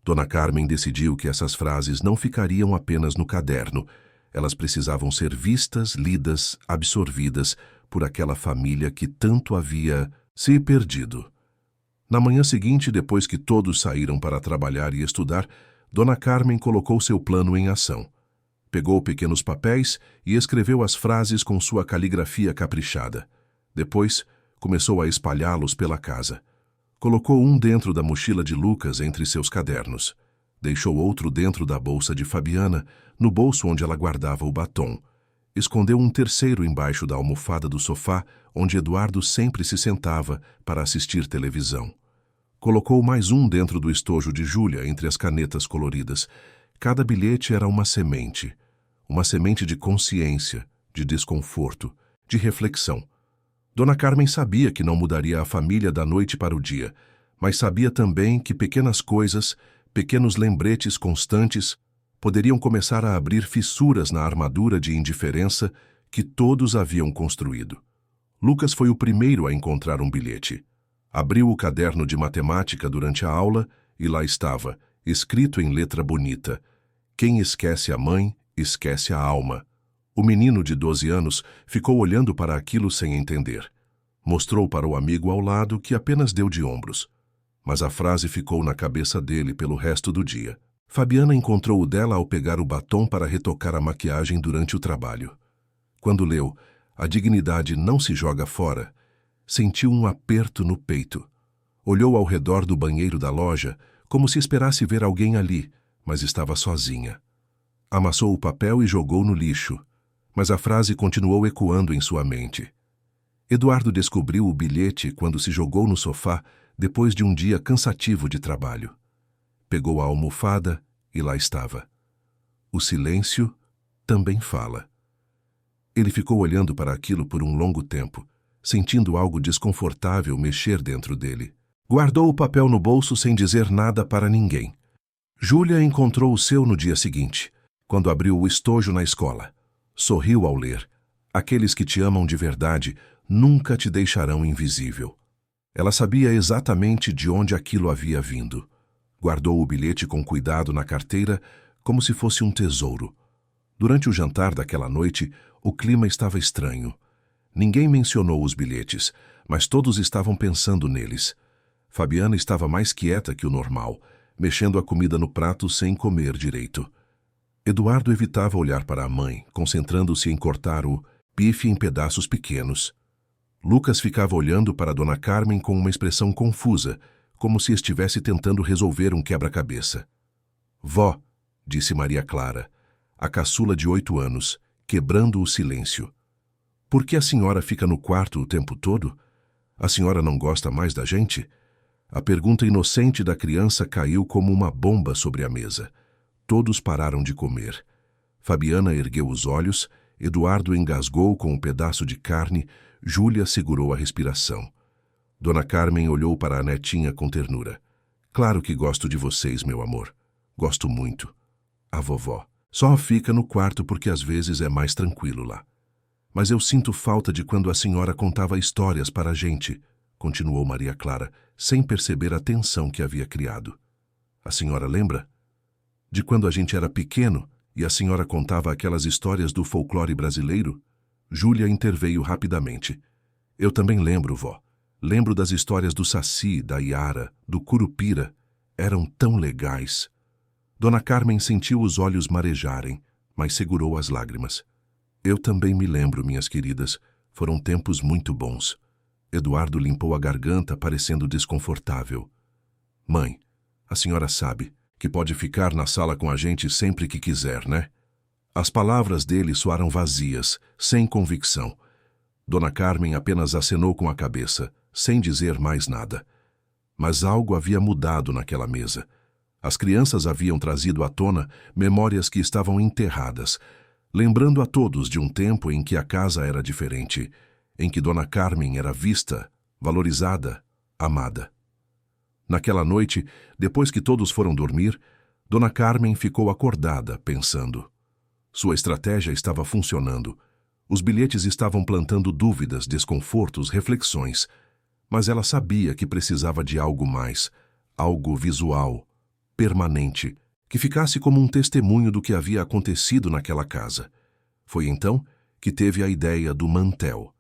Dona Carmen decidiu que essas frases não ficariam apenas no caderno. Elas precisavam ser vistas, lidas, absorvidas por aquela família que tanto havia se perdido. Na manhã seguinte, depois que todos saíram para trabalhar e estudar, Dona Carmen colocou seu plano em ação. Pegou pequenos papéis e escreveu as frases com sua caligrafia caprichada. Depois, começou a espalhá-los pela casa. Colocou um dentro da mochila de Lucas entre seus cadernos. Deixou outro dentro da bolsa de Fabiana, no bolso onde ela guardava o batom. Escondeu um terceiro embaixo da almofada do sofá, onde Eduardo sempre se sentava para assistir televisão. Colocou mais um dentro do estojo de Júlia, entre as canetas coloridas. Cada bilhete era uma semente de consciência, de desconforto, de reflexão. Dona Carmen sabia que não mudaria a família da noite para o dia, mas sabia também que pequenas coisas, pequenos lembretes constantes, poderiam começar a abrir fissuras na armadura de indiferença que todos haviam construído. Lucas foi o primeiro a encontrar um bilhete. Abriu o caderno de matemática durante a aula e lá estava, escrito em letra bonita: "Quem esquece a mãe, esquece a alma." O menino de 12 anos ficou olhando para aquilo sem entender. Mostrou para o amigo ao lado, que apenas deu de ombros. Mas a frase ficou na cabeça dele pelo resto do dia. Fabiana encontrou o dela ao pegar o batom para retocar a maquiagem durante o trabalho. Quando leu "A dignidade não se joga fora", sentiu um aperto no peito. Olhou ao redor do banheiro da loja, como se esperasse ver alguém ali, mas estava sozinha. Amassou o papel e jogou no lixo, mas a frase continuou ecoando em sua mente. Eduardo descobriu o bilhete quando se jogou no sofá depois de um dia cansativo de trabalho. Pegou a almofada e lá estava. O silêncio também fala. Ele ficou olhando para aquilo por um longo tempo, sentindo algo desconfortável mexer dentro dele. Guardou o papel no bolso sem dizer nada para ninguém. Júlia encontrou o seu no dia seguinte, quando abriu o estojo na escola. Sorriu ao ler: "Aqueles que te amam de verdade nunca te deixarão invisível." Ela sabia exatamente de onde aquilo havia vindo. Guardou o bilhete com cuidado na carteira, como se fosse um tesouro. Durante o jantar daquela noite, o clima estava estranho. Ninguém mencionou os bilhetes, mas todos estavam pensando neles. Fabiana estava mais quieta que o normal, mexendo a comida no prato sem comer direito. Eduardo evitava olhar para a mãe, concentrando-se em cortar o bife em pedaços pequenos. Lucas ficava olhando para Dona Carmen com uma expressão confusa, como se estivesse tentando resolver um quebra-cabeça. "Vó", disse Maria Clara, a caçula de 8 anos, quebrando o silêncio. "Por que a senhora fica no quarto o tempo todo? A senhora não gosta mais da gente?" A pergunta inocente da criança caiu como uma bomba sobre a mesa. Todos pararam de comer. Fabiana ergueu os olhos, Eduardo engasgou com um pedaço de carne, Júlia segurou a respiração. Dona Carmen olhou para a netinha com ternura. "Claro que gosto de vocês, meu amor. Gosto muito. A vovó só fica no quarto porque às vezes é mais tranquilo lá. Mas eu sinto falta de quando a senhora contava histórias para a gente", continuou Maria Clara, sem perceber a tensão que havia criado. "A senhora lembra? De quando a gente era pequeno e a senhora contava aquelas histórias do folclore brasileiro?" Júlia interveio rapidamente. "Eu também lembro, vó. Lembro das histórias do Saci, da Iara, do Curupira. Eram tão legais." Dona Carmen sentiu os olhos marejarem, mas segurou as lágrimas. "Eu também me lembro, minhas queridas. Foram tempos muito bons." Eduardo limpou a garganta, parecendo desconfortável. "Mãe, a senhora sabe que pode ficar na sala com a gente sempre que quiser, né?" As palavras dele soaram vazias, sem convicção. Dona Carmen apenas acenou com a cabeça, sem dizer mais nada. Mas algo havia mudado naquela mesa. As crianças haviam trazido à tona memórias que estavam enterradas, lembrando a todos de um tempo em que a casa era diferente, em que Dona Carmen era vista, valorizada, amada. Naquela noite, depois que todos foram dormir, Dona Carmen ficou acordada, pensando. Sua estratégia estava funcionando. Os bilhetes estavam plantando dúvidas, desconfortos, reflexões. Mas ela sabia que precisava de algo mais, algo visual, permanente, que ficasse como um testemunho do que havia acontecido naquela casa. Foi então que teve a ideia do mantel.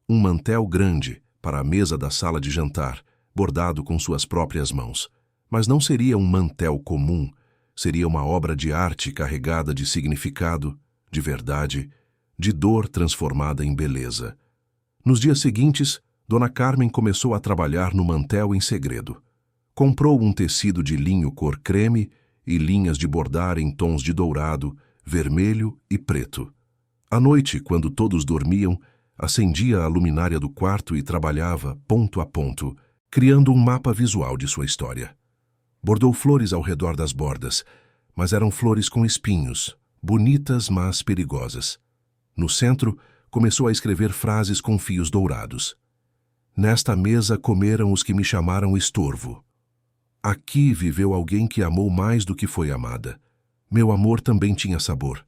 Um mantel grande para a mesa da sala de jantar, bordado com suas próprias mãos. Mas não seria um mantel comum, seria uma obra de arte carregada de significado, de verdade, de dor transformada em beleza. Nos dias seguintes, Dona Carmen começou a trabalhar no mantel em segredo. Comprou um tecido de linho cor creme e linhas de bordar em tons de dourado, vermelho e preto. À noite, quando todos dormiam, acendia a luminária do quarto e trabalhava, ponto a ponto, criando um mapa visual de sua história. Bordou flores ao redor das bordas, mas eram flores com espinhos, bonitas mas perigosas. No centro, começou a escrever frases com fios dourados. Nesta mesa comeram os que me chamaram estorvo. Aqui viveu alguém que amou mais do que foi amada. Meu amor também tinha sabor.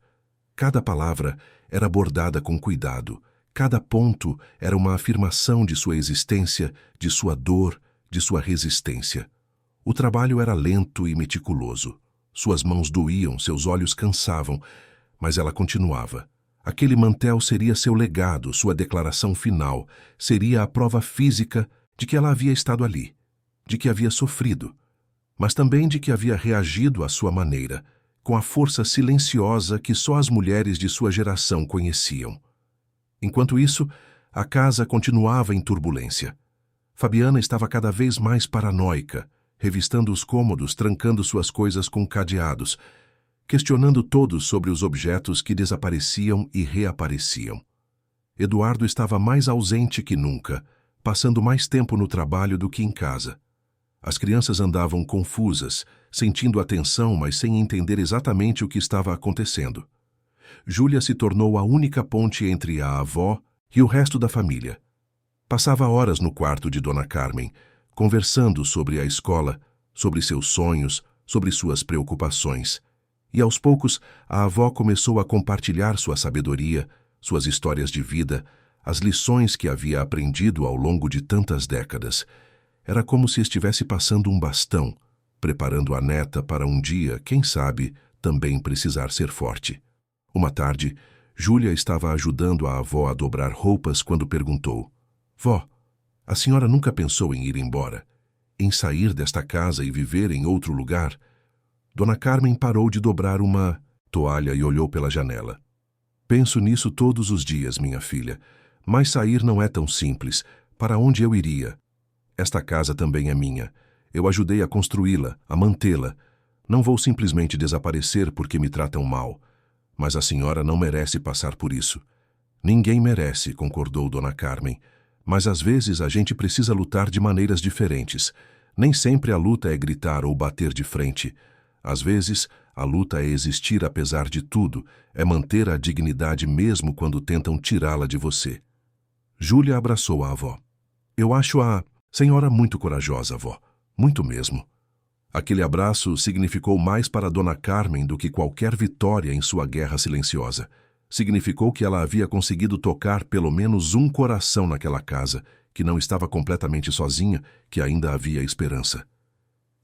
Cada palavra era bordada com cuidado. Cada ponto era uma afirmação de sua existência, de sua dor, de sua resistência. O trabalho era lento e meticuloso. Suas mãos doíam, seus olhos cansavam, mas ela continuava. Aquele mantel seria seu legado, sua declaração final, seria a prova física de que ela havia estado ali, de que havia sofrido, mas também de que havia reagido à sua maneira, com a força silenciosa que só as mulheres de sua geração conheciam. Enquanto isso, a casa continuava em turbulência. Fabiana estava cada vez mais paranoica, revistando os cômodos, trancando suas coisas com cadeados, questionando todos sobre os objetos que desapareciam e reapareciam. Eduardo estava mais ausente que nunca, passando mais tempo no trabalho do que em casa. As crianças andavam confusas, sentindo a tensão, mas sem entender exatamente o que estava acontecendo. Júlia se tornou a única ponte entre a avó e o resto da família. Passava horas no quarto de Dona Carmen, conversando sobre a escola, sobre seus sonhos, sobre suas preocupações. E aos poucos, a avó começou a compartilhar sua sabedoria, suas histórias de vida, as lições que havia aprendido ao longo de tantas décadas. Era como se estivesse passando um bastão, preparando a neta para um dia, quem sabe, também precisar ser forte. Uma tarde, Júlia estava ajudando a avó a dobrar roupas quando perguntou: Vó, a senhora nunca pensou em ir embora? Em sair desta casa e viver em outro lugar? Dona Carmen parou de dobrar uma toalha e olhou pela janela. Penso nisso todos os dias, minha filha, mas sair não é tão simples. Para onde eu iria? Esta casa também é minha. Eu ajudei a construí-la, a mantê-la. Não vou simplesmente desaparecer porque me tratam mal. Mas a senhora não merece passar por isso. Ninguém merece, concordou Dona Carmen. Mas às vezes a gente precisa lutar de maneiras diferentes. Nem sempre a luta é gritar ou bater de frente. Às vezes, a luta é existir apesar de tudo, é manter a dignidade mesmo quando tentam tirá-la de você. Júlia abraçou a avó. Eu acho a senhora muito corajosa, avó. Muito mesmo. Aquele abraço significou mais para Dona Carmen do que qualquer vitória em sua guerra silenciosa. Significou que ela havia conseguido tocar pelo menos um coração naquela casa, que não estava completamente sozinha, que ainda havia esperança.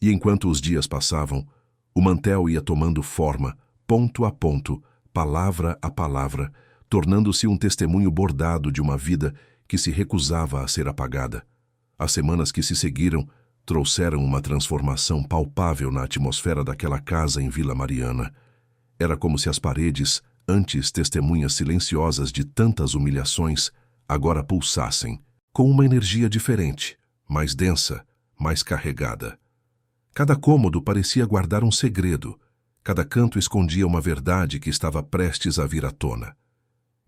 E enquanto os dias passavam, o mantel ia tomando forma, ponto a ponto, palavra a palavra, tornando-se um testemunho bordado de uma vida que se recusava a ser apagada. As semanas que se seguiram trouxeram uma transformação palpável na atmosfera daquela casa em Vila Mariana. Era como se as paredes, antes testemunhas silenciosas de tantas humilhações, agora pulsassem, com uma energia diferente, mais densa, mais carregada. Cada cômodo parecia guardar um segredo, cada canto escondia uma verdade que estava prestes a vir à tona.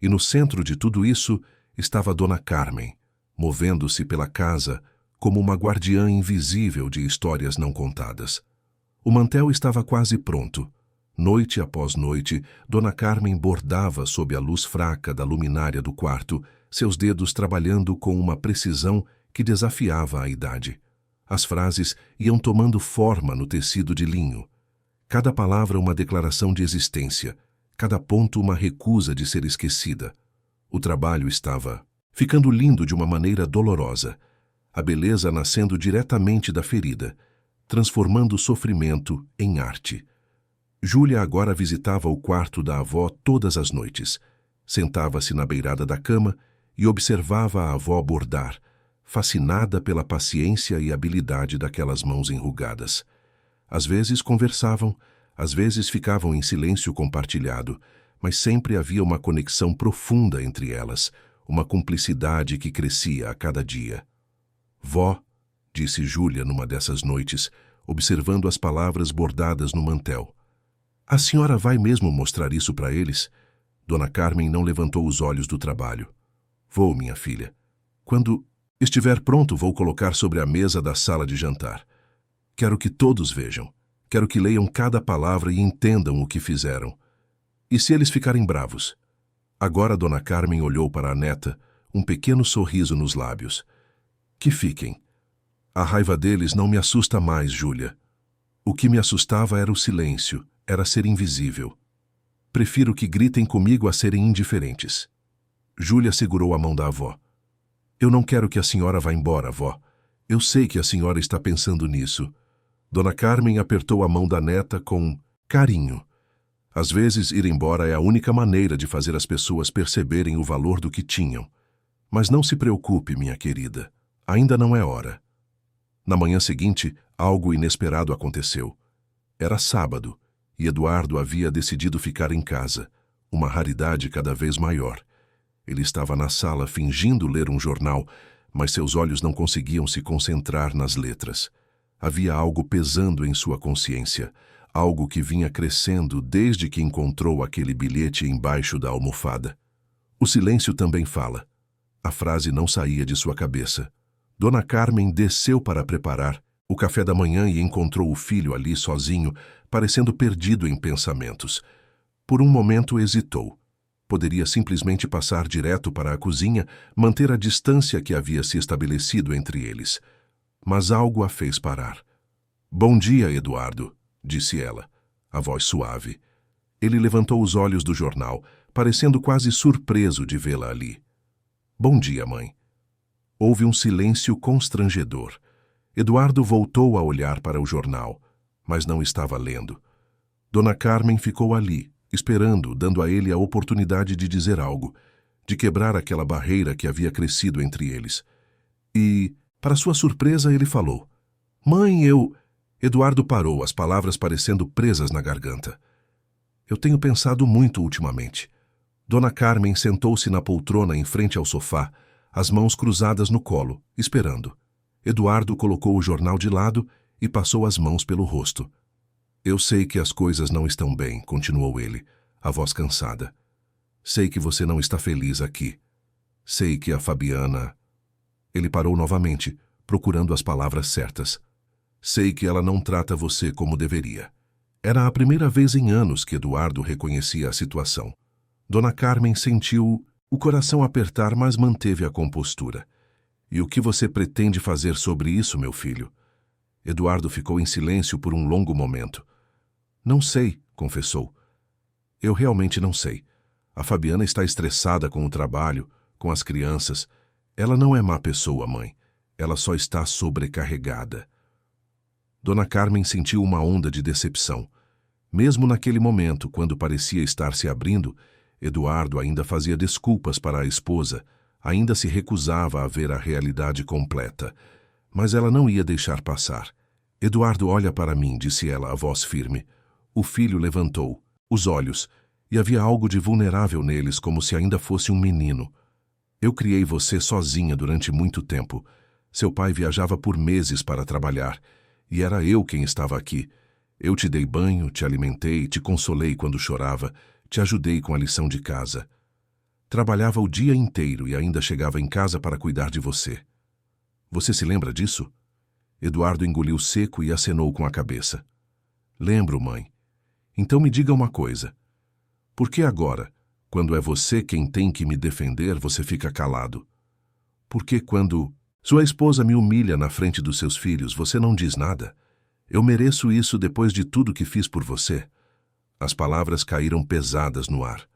E no centro de tudo isso estava Dona Carmen, movendo-se pela casa como uma guardiã invisível de histórias não contadas. O mantel estava quase pronto. Noite após noite, Dona Carmen bordava sob a luz fraca da luminária do quarto, seus dedos trabalhando com uma precisão que desafiava a idade. As frases iam tomando forma no tecido de linho. Cada palavra uma declaração de existência, cada ponto uma recusa de ser esquecida. O trabalho estava ficando lindo de uma maneira dolorosa, a beleza nascendo diretamente da ferida, transformando o sofrimento em arte. Júlia agora visitava o quarto da avó todas as noites. Sentava-se na beirada da cama e observava a avó bordar, fascinada pela paciência e habilidade daquelas mãos enrugadas. Às vezes conversavam, às vezes ficavam em silêncio compartilhado, mas sempre havia uma conexão profunda entre elas, uma cumplicidade que crescia a cada dia. Vó, disse Júlia numa dessas noites, observando as palavras bordadas no mantel. A senhora vai mesmo mostrar isso para eles? Dona Carmen não levantou os olhos do trabalho. Vou, minha filha. Quando estiver pronto, vou colocar sobre a mesa da sala de jantar. Quero que todos vejam. Quero que leiam cada palavra e entendam o que fizeram. E se eles ficarem bravos? Agora Dona Carmen olhou para a neta, um pequeno sorriso nos lábios. Que fiquem. A raiva deles não me assusta mais, Júlia. O que me assustava era o silêncio, era ser invisível. Prefiro que gritem comigo a serem indiferentes. Júlia segurou a mão da avó. Eu não quero que a senhora vá embora, avó. Eu sei que a senhora está pensando nisso. Dona Carmen apertou a mão da neta com carinho. Às vezes, ir embora é a única maneira de fazer as pessoas perceberem o valor do que tinham. Mas não se preocupe, minha querida. Ainda não é hora. Na manhã seguinte, algo inesperado aconteceu. Era sábado, e Eduardo havia decidido ficar em casa, uma raridade cada vez maior. Ele estava na sala fingindo ler um jornal, mas seus olhos não conseguiam se concentrar nas letras. Havia algo pesando em sua consciência, algo que vinha crescendo desde que encontrou aquele bilhete embaixo da almofada. O silêncio também fala. A frase não saía de sua cabeça. Dona Carmen desceu para preparar o café da manhã e encontrou o filho ali sozinho, parecendo perdido em pensamentos. Por um momento hesitou. Poderia simplesmente passar direto para a cozinha, manter a distância que havia se estabelecido entre eles. Mas algo a fez parar. Bom dia, Eduardo, disse ela, a voz suave. Ele levantou os olhos do jornal, parecendo quase surpreso de vê-la ali. Bom dia, mãe. Houve um silêncio constrangedor. Eduardo voltou a olhar para o jornal, mas não estava lendo. Dona Carmen ficou ali, esperando, dando a ele a oportunidade de dizer algo, de quebrar aquela barreira que havia crescido entre eles. E, para sua surpresa, ele falou. Mãe, eu... Eduardo parou, as palavras parecendo presas na garganta. Eu tenho pensado muito ultimamente. Dona Carmen sentou-se na poltrona em frente ao sofá, as mãos cruzadas no colo, esperando. Eduardo colocou o jornal de lado e passou as mãos pelo rosto. Eu sei que as coisas não estão bem, continuou ele, a voz cansada. Sei que você não está feliz aqui. Sei que a Fabiana... Ele parou novamente, procurando as palavras certas. Sei que ela não trata você como deveria. Era a primeira vez em anos que Eduardo reconhecia a situação. Dona Carmen sentiu o coração apertar, mas manteve a compostura. E o que você pretende fazer sobre isso, meu filho? Eduardo ficou em silêncio por um longo momento. Não sei, confessou. Eu realmente não sei. A Fabiana está estressada com o trabalho, com as crianças. Ela não é má pessoa, mãe. Ela só está sobrecarregada. Dona Carmen sentiu uma onda de decepção. Mesmo naquele momento, quando parecia estar se abrindo, Eduardo ainda fazia desculpas para a esposa, ainda se recusava a ver a realidade completa. Mas ela não ia deixar passar. Eduardo, olha para mim, disse ela, a voz firme. O filho levantou os olhos, e havia algo de vulnerável neles, como se ainda fosse um menino. Eu criei você sozinha durante muito tempo. Seu pai viajava por meses para trabalhar, e era eu quem estava aqui. Eu te dei banho, te alimentei, te consolei quando chorava, te ajudei com a lição de casa. Trabalhava o dia inteiro e ainda chegava em casa para cuidar de você. Você se lembra disso? Eduardo engoliu seco e acenou com a cabeça. Lembro, mãe. Então me diga uma coisa. Por que agora, quando é você quem tem que me defender, você fica calado? Por que quando sua esposa me humilha na frente dos seus filhos, você não diz nada? Eu mereço isso depois de tudo que fiz por você. As palavras caíram pesadas no ar.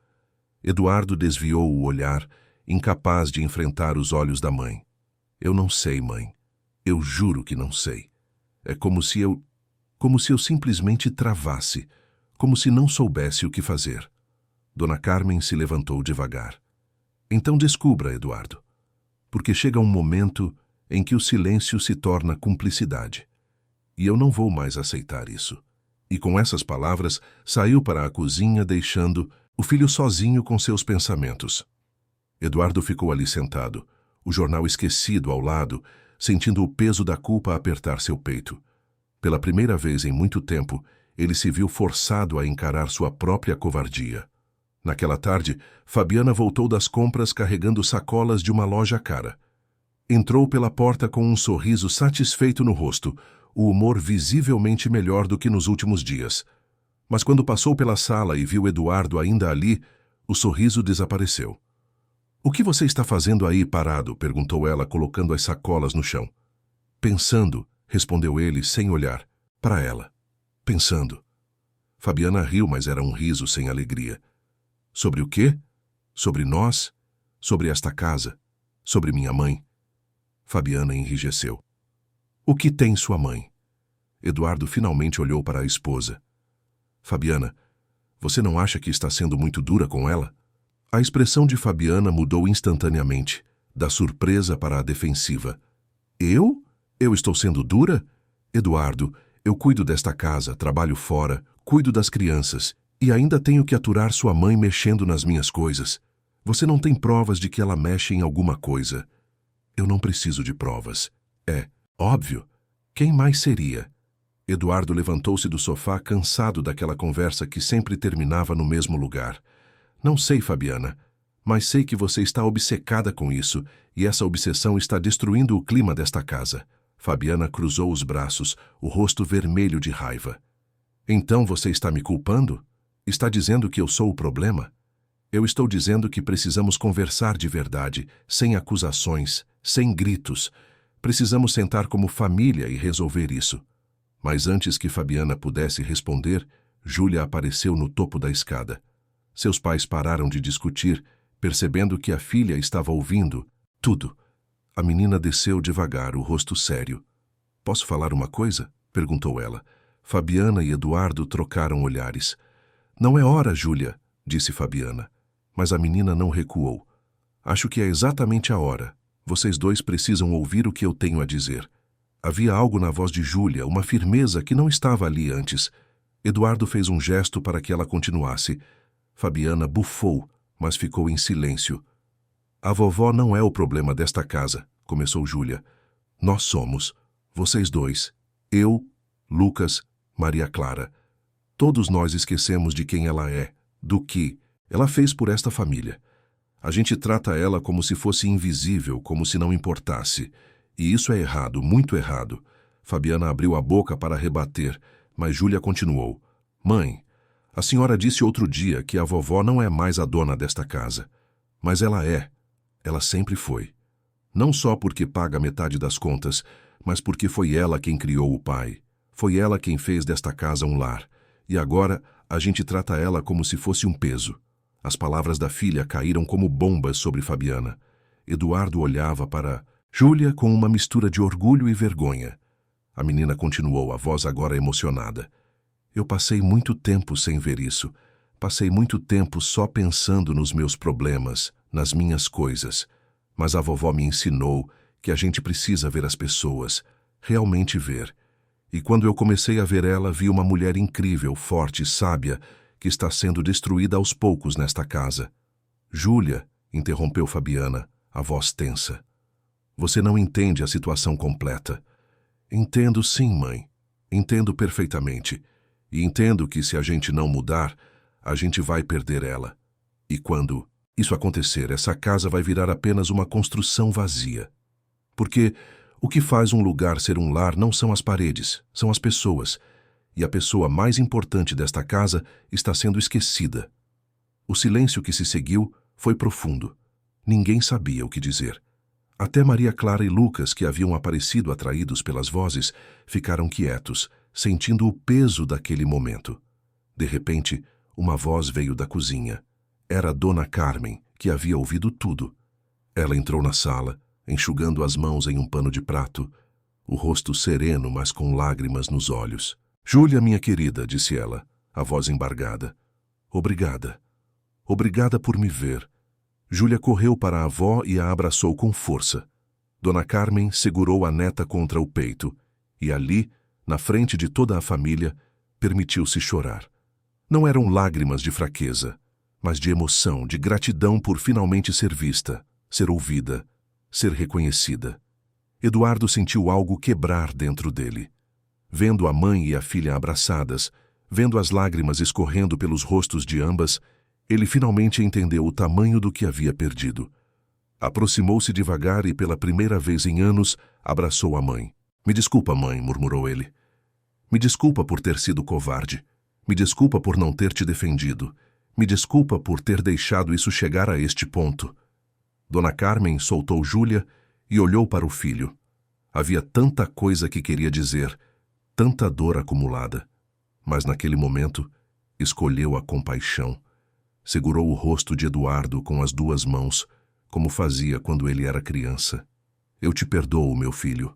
Eduardo desviou o olhar, incapaz de enfrentar os olhos da mãe. Eu não sei, mãe. Eu juro que não sei. É como se eu simplesmente travasse, como se não soubesse o que fazer. Dona Carmen se levantou devagar. Então descubra, Eduardo. Porque chega um momento em que o silêncio se torna cumplicidade. E eu não vou mais aceitar isso. E com essas palavras, saiu para a cozinha, deixando o filho sozinho com seus pensamentos. Eduardo ficou ali sentado, o jornal esquecido ao lado, sentindo o peso da culpa apertar seu peito. Pela primeira vez em muito tempo, ele se viu forçado a encarar sua própria covardia. Naquela tarde, Fabiana voltou das compras carregando sacolas de uma loja cara. Entrou pela porta com um sorriso satisfeito no rosto, o humor visivelmente melhor do que nos últimos dias. Mas quando passou pela sala e viu Eduardo ainda ali, o sorriso desapareceu. O que você está fazendo aí parado? Perguntou ela, colocando as sacolas no chão. Pensando, respondeu ele sem olhar para ela. Pensando. Fabiana riu, mas era um riso sem alegria. Sobre o quê? Sobre nós? Sobre esta casa? Sobre minha mãe? Fabiana enrijeceu. O que tem sua mãe? Eduardo finalmente olhou para a esposa. Fabiana, você não acha que está sendo muito dura com ela? A expressão de Fabiana mudou instantaneamente, da surpresa para a defensiva. Eu? Eu estou sendo dura? Eduardo, eu cuido desta casa, trabalho fora, cuido das crianças e ainda tenho que aturar sua mãe mexendo nas minhas coisas. Você não tem provas de que ela mexe em alguma coisa. Eu não preciso de provas. É óbvio. Quem mais seria? Eduardo levantou-se do sofá, cansado daquela conversa que sempre terminava no mesmo lugar. Não sei, Fabiana, mas sei que você está obcecada com isso e essa obsessão está destruindo o clima desta casa. Fabiana cruzou os braços, o rosto vermelho de raiva. Então você está me culpando? Está dizendo que eu sou o problema? Eu estou dizendo que precisamos conversar de verdade, sem acusações, sem gritos. Precisamos sentar como família e resolver isso. Mas antes que Fabiana pudesse responder, Júlia apareceu no topo da escada. Seus pais pararam de discutir, percebendo que a filha estava ouvindo tudo. A menina desceu devagar, o rosto sério. Posso falar uma coisa? Perguntou ela. Fabiana e Eduardo trocaram olhares. Não é hora, Júlia, disse Fabiana. Mas a menina não recuou. Acho que é exatamente a hora. Vocês dois precisam ouvir o que eu tenho a dizer. Havia algo na voz de Júlia, uma firmeza que não estava ali antes. Eduardo fez um gesto para que ela continuasse. Fabiana bufou, mas ficou em silêncio. A vovó não é o problema desta casa, começou Júlia. Nós somos. Vocês dois. Eu, Lucas, Maria Clara. Todos nós esquecemos de quem ela é, do que ela fez por esta família. A gente trata ela como se fosse invisível, como se não importasse. E isso é errado, muito errado. Fabiana abriu a boca para rebater, mas Júlia continuou. Mãe, a senhora disse outro dia que a vovó não é mais a dona desta casa. Mas ela é. Ela sempre foi. Não só porque paga metade das contas, mas porque foi ela quem criou o pai. Foi ela quem fez desta casa um lar. E agora a gente trata ela como se fosse um peso. As palavras da filha caíram como bombas sobre Fabiana. Eduardo olhava para Júlia com uma mistura de orgulho e vergonha. A menina continuou, a voz agora emocionada. Eu passei muito tempo sem ver isso. Passei muito tempo só pensando nos meus problemas, nas minhas coisas. Mas a vovó me ensinou que a gente precisa ver as pessoas, realmente ver. E quando eu comecei a ver ela, vi uma mulher incrível, forte, sábia, que está sendo destruída aos poucos nesta casa. Júlia, interrompeu Fabiana, a voz tensa. Você não entende a situação completa. Entendo sim, mãe. Entendo perfeitamente. E entendo que se a gente não mudar, a gente vai perder ela. E quando isso acontecer, essa casa vai virar apenas uma construção vazia. Porque o que faz um lugar ser um lar não são as paredes, são as pessoas. E a pessoa mais importante desta casa está sendo esquecida. O silêncio que se seguiu foi profundo. Ninguém sabia o que dizer. Até Maria Clara e Lucas, que haviam aparecido atraídos pelas vozes, ficaram quietos, sentindo o peso daquele momento. De repente, uma voz veio da cozinha. Era Dona Carmen, que havia ouvido tudo. Ela entrou na sala, enxugando as mãos em um pano de prato, o rosto sereno, mas com lágrimas nos olhos. Júlia, minha querida, disse ela, a voz embargada. Obrigada. Obrigada por me ver. Júlia correu para a avó e a abraçou com força. Dona Carmen segurou a neta contra o peito e ali, na frente de toda a família, permitiu-se chorar. Não eram lágrimas de fraqueza, mas de emoção, de gratidão por finalmente ser vista, ser ouvida, ser reconhecida. Eduardo sentiu algo quebrar dentro dele. Vendo a mãe e a filha abraçadas, vendo as lágrimas escorrendo pelos rostos de ambas, ele finalmente entendeu o tamanho do que havia perdido. Aproximou-se devagar e, pela primeira vez em anos, abraçou a mãe. Me desculpa, mãe, murmurou ele. Me desculpa por ter sido covarde. Me desculpa por não ter te defendido. Me desculpa por ter deixado isso chegar a este ponto. Dona Carmen soltou Júlia e olhou para o filho. Havia tanta coisa que queria dizer, tanta dor acumulada. Mas naquele momento, Escolheu a compaixão. Segurou o rosto de Eduardo com as duas mãos, como fazia quando ele era criança. Eu te perdoo, meu filho,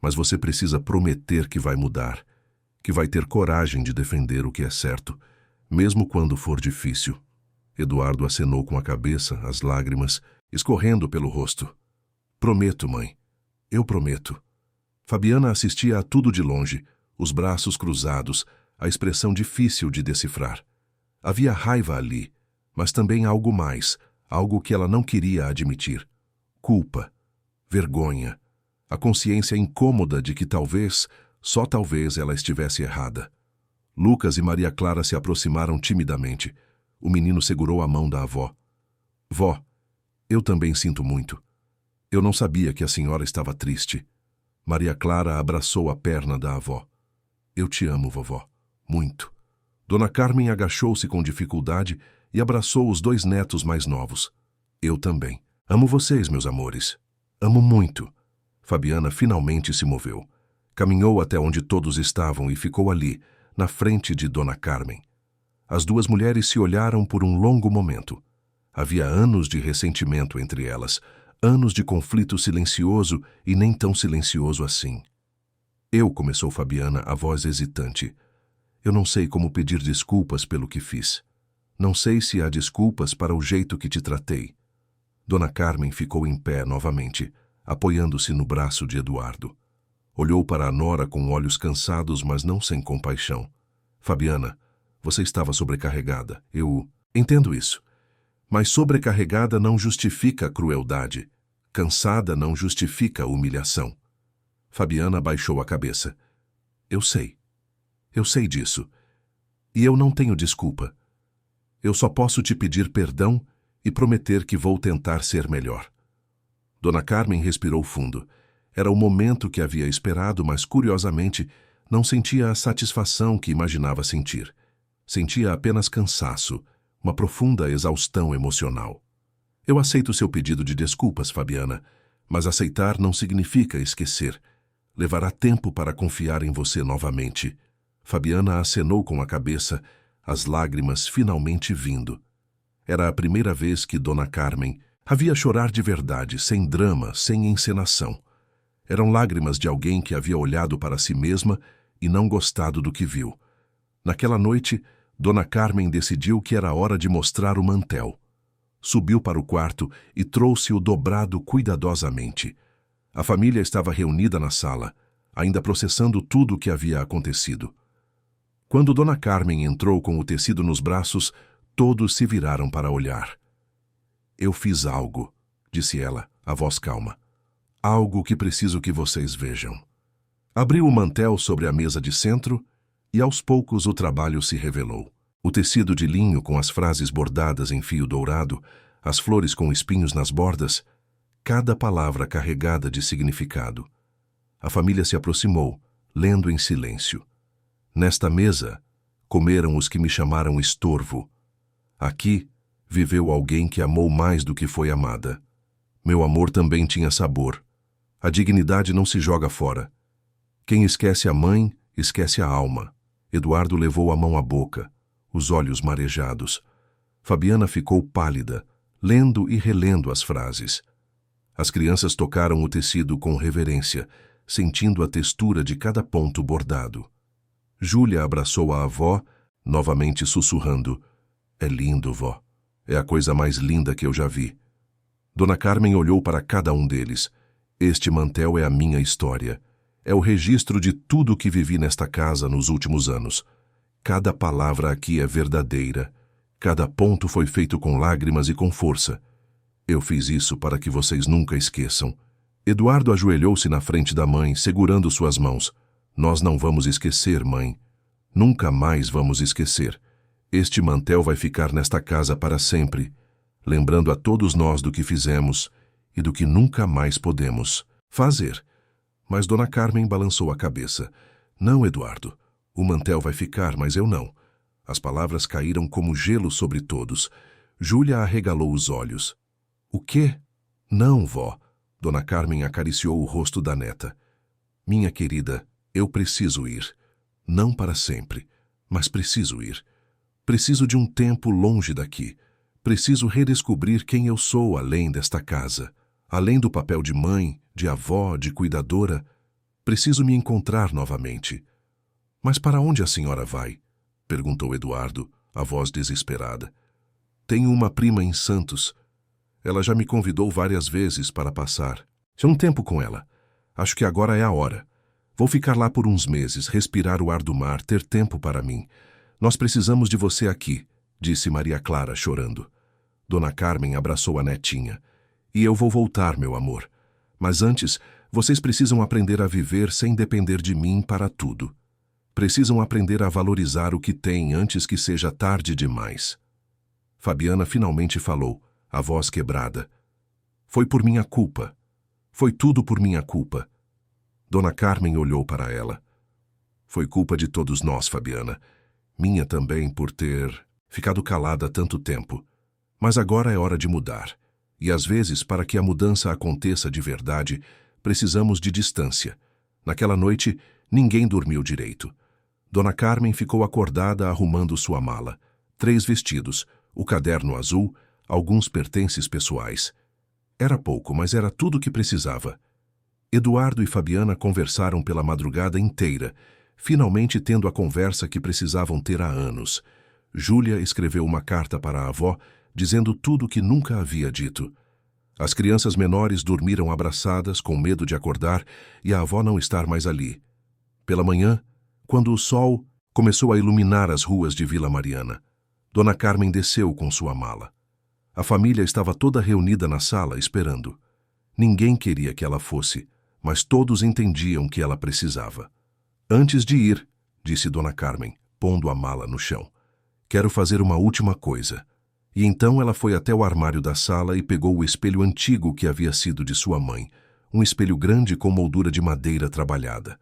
mas você precisa prometer que vai mudar, que vai ter coragem de defender o que é certo, mesmo quando for difícil. Eduardo acenou com a cabeça, as lágrimas escorrendo pelo rosto. Prometo, mãe. Eu prometo. Fabiana assistia a tudo de longe, os braços cruzados, a expressão difícil de decifrar. Havia raiva ali, mas também algo mais, algo que ela não queria admitir. Culpa, vergonha, a consciência incômoda de que talvez, só talvez, ela estivesse errada. Lucas e Maria Clara se aproximaram timidamente. O menino segurou a mão da avó. Vó, eu também sinto muito. Eu não sabia que a senhora estava triste. Maria Clara abraçou a perna da avó. Eu te amo, vovó. Muito. Dona Carmen agachou-se com dificuldade e abraçou os dois netos mais novos. Eu também. Amo vocês, meus amores. Amo muito. Fabiana finalmente se moveu. Caminhou até onde todos estavam e ficou ali, na frente de Dona Carmen. As duas mulheres se olharam por um longo momento. Havia anos de ressentimento entre elas, anos de conflito silencioso e nem tão silencioso assim. Começou Fabiana, a voz hesitante. Eu não sei como pedir desculpas pelo que fiz. Não sei se há desculpas para o jeito que te tratei. Dona Carmen ficou em pé novamente, apoiando-se no braço de Eduardo. Olhou para a nora com olhos cansados, mas não sem compaixão. Fabiana, você estava sobrecarregada. Eu entendo isso. Mas sobrecarregada não justifica a crueldade. Cansada não justifica a humilhação. Fabiana baixou a cabeça. Eu sei. Eu sei disso. E eu não tenho desculpa. Eu só posso te pedir perdão e prometer que vou tentar ser melhor. Dona Carmen respirou fundo. Era o momento que havia esperado, mas, curiosamente, não sentia a satisfação que imaginava sentir. Sentia apenas cansaço, uma profunda exaustão emocional. Eu aceito seu pedido de desculpas, Fabiana, mas aceitar não significa esquecer. Levará tempo para confiar em você novamente. Fabiana acenou com a cabeça, as lágrimas finalmente vindo. Era a primeira vez que Dona Carmen havia chorar de verdade, sem drama, sem encenação. Eram lágrimas de alguém que havia olhado para si mesma e não gostado do que viu. Naquela noite, Dona Carmen decidiu que era hora de mostrar o mantel. Subiu para o quarto e trouxe-o dobrado cuidadosamente. A família estava reunida na sala, ainda processando tudo o que havia acontecido. Quando Dona Carmen entrou com o tecido nos braços, todos se viraram para olhar. Eu fiz algo, disse ela, a voz calma. Algo que preciso que vocês vejam. Abriu o mantel sobre a mesa de centro e aos poucos o trabalho se revelou. O tecido de linho com as frases bordadas em fio dourado, as flores com espinhos nas bordas, cada palavra carregada de significado. A família se aproximou, lendo em silêncio. Nesta mesa, comeram os que me chamaram estorvo. Aqui, viveu alguém que amou mais do que foi amada. Meu amor também tinha sabor. A dignidade não se joga fora. Quem esquece a mãe, esquece a alma. Eduardo levou a mão à boca, os olhos marejados. Fabiana ficou pálida, lendo e relendo as frases. As crianças tocaram o tecido com reverência, sentindo a textura de cada ponto bordado. Júlia abraçou a avó, novamente sussurrando. É lindo, vó. É a coisa mais linda que eu já vi. Dona Carmen olhou para cada um deles. Este mantel é a minha história. É o registro de tudo o que vivi nesta casa nos últimos anos. Cada palavra aqui é verdadeira. Cada ponto foi feito com lágrimas e com força. Eu fiz isso para que vocês nunca esqueçam. Eduardo ajoelhou-se na frente da mãe, segurando suas mãos. Nós não vamos esquecer, mãe. Nunca mais vamos esquecer. Este mantel vai ficar nesta casa para sempre, lembrando a todos nós do que fizemos e do que nunca mais podemos fazer. Mas Dona Carmen balançou a cabeça. Não, Eduardo. O mantel vai ficar, mas eu não. As palavras caíram como gelo sobre todos. Júlia arregalou os olhos. O quê? Não, vó. Dona Carmen acariciou o rosto da neta. Minha querida, eu preciso ir. Não para sempre, mas preciso ir. Preciso de um tempo longe daqui. Preciso redescobrir quem eu sou além desta casa. Além do papel de mãe, de avó, de cuidadora. Preciso me encontrar novamente. Mas para onde a senhora vai? Perguntou Eduardo, a voz desesperada. Tenho uma prima em Santos. Ela já me convidou várias vezes para passar. Já um tempo com ela. Acho que agora é a hora. Vou ficar lá por uns meses, respirar o ar do mar, ter tempo para mim. Nós precisamos de você aqui, disse Maria Clara, chorando. Dona Carmen abraçou a netinha. E eu vou voltar, meu amor. Mas antes, vocês precisam aprender a viver sem depender de mim para tudo. Precisam aprender a valorizar o que têm antes que seja tarde demais. Fabiana finalmente falou, a voz quebrada. Foi por minha culpa. Foi tudo por minha culpa. Dona Carmen olhou para ela. Foi culpa de todos nós, Fabiana. Minha também por ter ficado calada tanto tempo. Mas agora é hora de mudar. E às vezes, para que a mudança aconteça de verdade, precisamos de distância. Naquela noite, ninguém dormiu direito. Dona Carmen ficou acordada arrumando sua mala. 3 vestidos, o caderno azul, alguns pertences pessoais. Era pouco, mas era tudo o que precisava. Eduardo e Fabiana conversaram pela madrugada inteira, finalmente tendo a conversa que precisavam ter há anos. Júlia escreveu uma carta para a avó, dizendo tudo o que nunca havia dito. As crianças menores dormiram abraçadas, com medo de acordar, e a avó não estar mais ali. Pela manhã, quando o sol começou a iluminar as ruas de Vila Mariana, Dona Carmen desceu com sua mala. A família estava toda reunida na sala, esperando. Ninguém queria que ela fosse, mas todos entendiam que ela precisava. Antes de ir, disse Dona Carmen, pondo a mala no chão, quero fazer uma última coisa. E então ela foi até o armário da sala e pegou o espelho antigo que havia sido de sua mãe, um espelho grande com moldura de madeira trabalhada.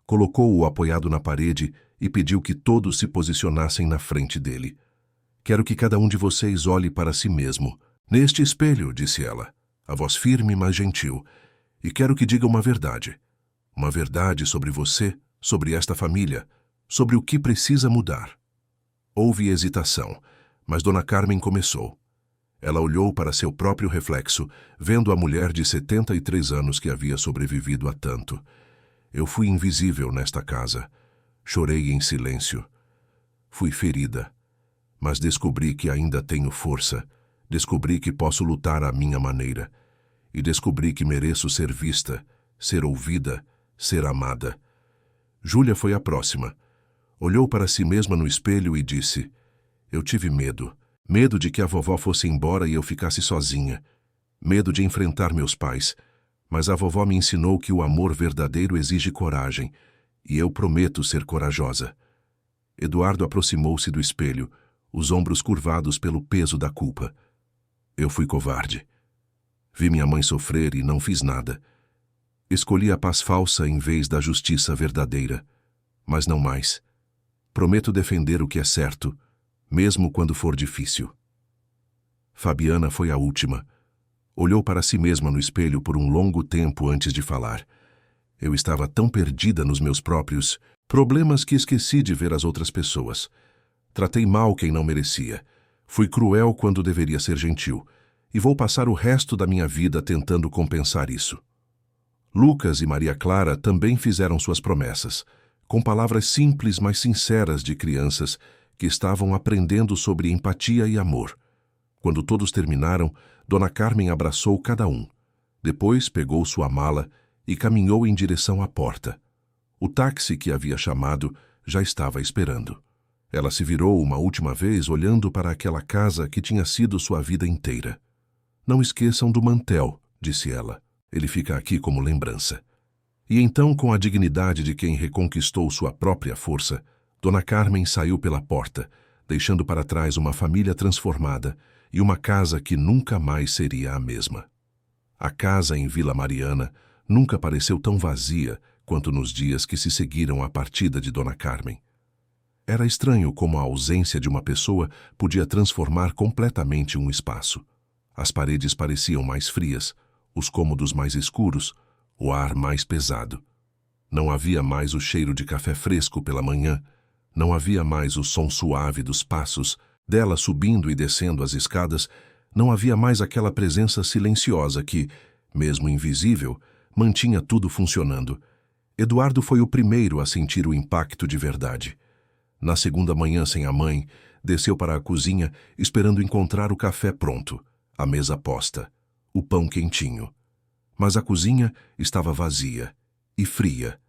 Colocou-o apoiado na parede e pediu que todos se posicionassem na frente dele. Quero que cada um de vocês olhe para si mesmo. Neste espelho, disse ela, a voz firme, mas gentil, e quero que diga uma verdade. Uma verdade sobre você, sobre esta família, sobre o que precisa mudar. Houve hesitação, mas Dona Carmen começou. Ela olhou para seu próprio reflexo, vendo a mulher de 73 anos que havia sobrevivido a tanto. Eu fui invisível nesta casa. Chorei em silêncio. Fui ferida. Mas descobri que ainda tenho força. Descobri que posso lutar à minha maneira. E descobri que mereço ser vista, ser ouvida, ser amada. Júlia foi a próxima. Olhou para si mesma no espelho e disse: eu tive medo. Medo de que a vovó fosse embora e eu ficasse sozinha. Medo de enfrentar meus pais. Mas a vovó me ensinou que o amor verdadeiro exige coragem, e eu prometo ser corajosa. Eduardo aproximou-se do espelho, os ombros curvados pelo peso da culpa. Eu fui covarde. Vi minha mãe sofrer e não fiz nada. Escolhi a paz falsa em vez da justiça verdadeira. Mas não mais. Prometo defender o que é certo, mesmo quando for difícil. Fabiana foi a última. Olhou para si mesma no espelho por um longo tempo antes de falar. Eu estava tão perdida nos meus próprios problemas que esqueci de ver as outras pessoas. Tratei mal quem não merecia. Fui cruel quando deveria ser gentil. E vou passar o resto da minha vida tentando compensar isso. Lucas e Maria Clara também fizeram suas promessas, com palavras simples, mas sinceras de crianças que estavam aprendendo sobre empatia e amor. Quando todos terminaram, Dona Carmen abraçou cada um. Depois pegou sua mala e caminhou em direção à porta. O táxi que havia chamado já estava esperando. Ela se virou uma última vez olhando para aquela casa que tinha sido sua vida inteira. Não esqueçam do mantel, disse ela. Ele fica aqui como lembrança. E então, com a dignidade de quem reconquistou sua própria força, Dona Carmen saiu pela porta, deixando para trás uma família transformada e uma casa que nunca mais seria a mesma. A casa em Vila Mariana nunca pareceu tão vazia quanto nos dias que se seguiram à partida de Dona Carmen. Era estranho como a ausência de uma pessoa podia transformar completamente um espaço. As paredes pareciam mais frias, os cômodos mais escuros, o ar mais pesado. Não havia mais o cheiro de café fresco pela manhã, Não havia mais o som suave dos passos, dela subindo e descendo as escadas. Não havia mais aquela presença silenciosa que, mesmo invisível, mantinha tudo funcionando. Eduardo foi o primeiro a sentir o impacto de verdade. Na segunda manhã sem a mãe, desceu para a cozinha esperando encontrar o café pronto, a mesa posta, o pão quentinho. Mas a cozinha estava vazia e fria.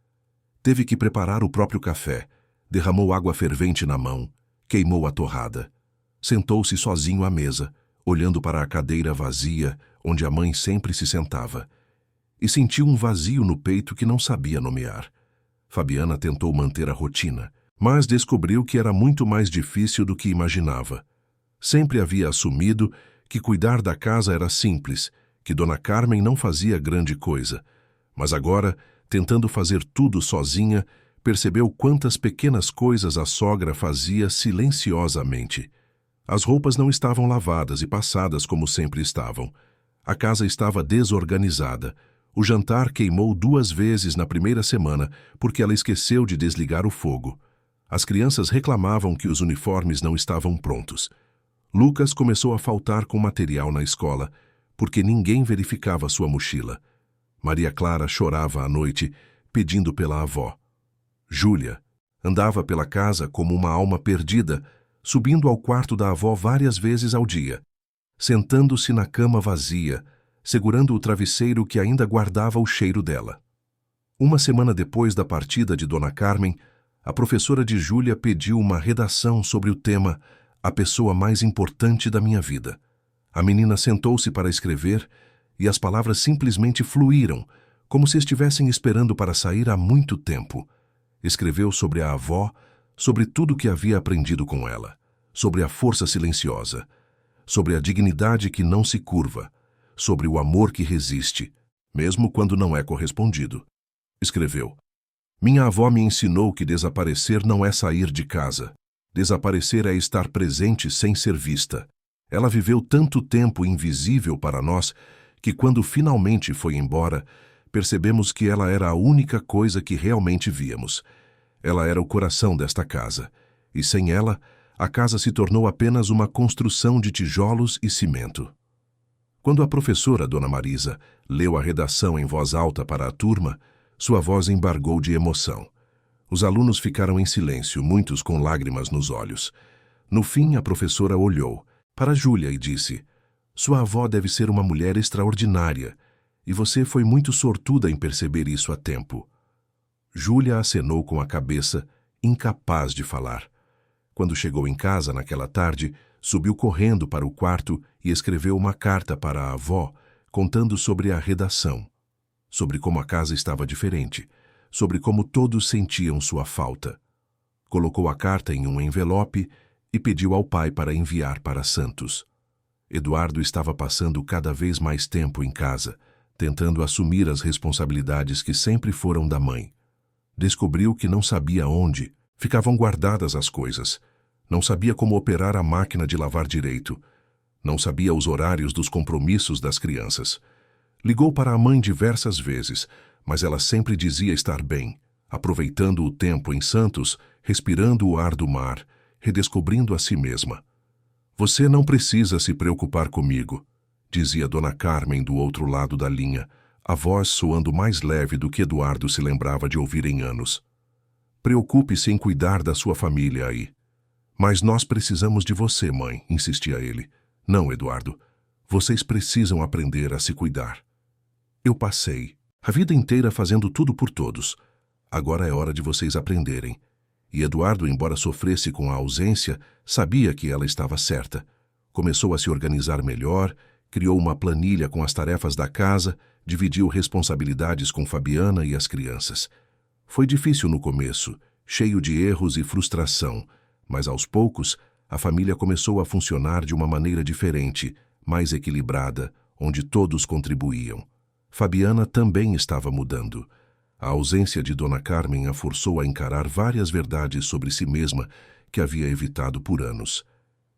Teve que preparar o próprio café, derramou água fervente na mão, queimou a torrada. Sentou-se sozinho à mesa, olhando para a cadeira vazia onde a mãe sempre se sentava. E sentiu um vazio no peito que não sabia nomear. Fabiana tentou manter a rotina, mas descobriu que era muito mais difícil do que imaginava. Sempre havia assumido que cuidar da casa era simples, que Dona Carmen não fazia grande coisa. Mas agora, tentando fazer tudo sozinha, percebeu quantas pequenas coisas a sogra fazia silenciosamente. As roupas não estavam lavadas e passadas como sempre estavam. A casa estava desorganizada. O jantar queimou 2 vezes na primeira semana porque ela esqueceu de desligar o fogo. As crianças reclamavam que os uniformes não estavam prontos. Lucas começou a faltar com material na escola, porque ninguém verificava sua mochila. Maria Clara chorava à noite, pedindo pela avó. Júlia andava pela casa como uma alma perdida, subindo ao quarto da avó várias vezes ao dia, sentando-se na cama vazia, segurando o travesseiro que ainda guardava o cheiro dela. Uma semana depois da partida de Dona Carmen, a professora de Júlia pediu uma redação sobre o tema A Pessoa Mais Importante da Minha Vida. A menina sentou-se para escrever e as palavras simplesmente fluíram, como se estivessem esperando para sair há muito tempo. Escreveu sobre a avó, sobre tudo que havia aprendido com ela, sobre a força silenciosa, sobre a dignidade que não se curva, sobre o amor que resiste, mesmo quando não é correspondido. Escreveu: Minha avó me ensinou que desaparecer não é sair de casa. Desaparecer é estar presente sem ser vista. Ela viveu tanto tempo invisível para nós que quando finalmente foi embora, percebemos que ela era a única coisa que realmente víamos. Ela era o coração desta casa, e sem ela, a casa se tornou apenas uma construção de tijolos e cimento. Quando a professora, Dona Marisa, leu a redação em voz alta para a turma, sua voz embargou de emoção. Os alunos ficaram em silêncio, muitos com lágrimas nos olhos. No fim, a professora olhou para Júlia e disse: Sua avó deve ser uma mulher extraordinária, e você foi muito sortuda em perceber isso a tempo. Júlia acenou com a cabeça, incapaz de falar. Quando chegou em casa naquela tarde, subiu correndo para o quarto e escreveu uma carta para a avó, contando sobre a redação, sobre como a casa estava diferente, sobre como todos sentiam sua falta. Colocou a carta em um envelope e pediu ao pai para enviar para Santos. Eduardo estava passando cada vez mais tempo em casa, tentando assumir as responsabilidades que sempre foram da mãe. Descobriu que não sabia onde ficavam guardadas as coisas, não sabia como operar a máquina de lavar direito, não sabia os horários dos compromissos das crianças. Ligou para a mãe diversas vezes, mas ela sempre dizia estar bem, aproveitando o tempo em Santos, respirando o ar do mar, redescobrindo a si mesma. Você não precisa se preocupar comigo, dizia Dona Carmen do outro lado da linha, a voz soando mais leve do que Eduardo se lembrava de ouvir em anos. Preocupe-se em cuidar da sua família aí. Mas nós precisamos de você, mãe, insistia ele. Não, Eduardo. Vocês precisam aprender a se cuidar. Eu passei a vida inteira fazendo tudo por todos. Agora é hora de vocês aprenderem. E Eduardo, embora sofresse com a ausência, sabia que ela estava certa. Começou a se organizar melhor, criou uma planilha com as tarefas da casa, dividiu responsabilidades com Fabiana e as crianças. Foi difícil no começo, cheio de erros e frustração, mas aos poucos a família começou a funcionar de uma maneira diferente, mais equilibrada, onde todos contribuíam. Fabiana também estava mudando. A ausência de Dona Carmen a forçou a encarar várias verdades sobre si mesma que havia evitado por anos.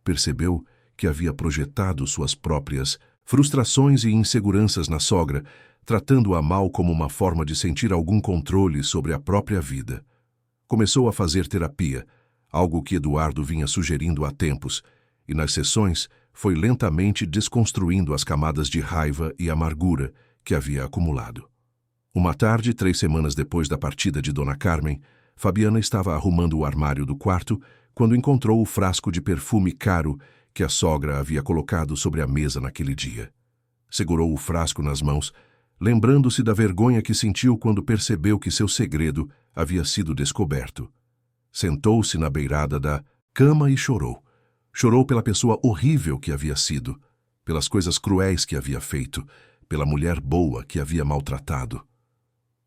Percebeu que havia projetado suas próprias frustrações e inseguranças na sogra, tratando-a mal como uma forma de sentir algum controle sobre a própria vida. Começou a fazer terapia, algo que Eduardo vinha sugerindo há tempos, e nas sessões foi lentamente desconstruindo as camadas de raiva e amargura que havia acumulado. Uma tarde, 3 semanas depois da partida de Dona Carmen, Fabiana estava arrumando o armário do quarto quando encontrou o frasco de perfume caro que a sogra havia colocado sobre a mesa naquele dia. Segurou o frasco nas mãos, lembrando-se da vergonha que sentiu quando percebeu que seu segredo havia sido descoberto. Sentou-se na beirada da cama e chorou. Chorou pela pessoa horrível que havia sido, pelas coisas cruéis que havia feito, pela mulher boa que havia maltratado.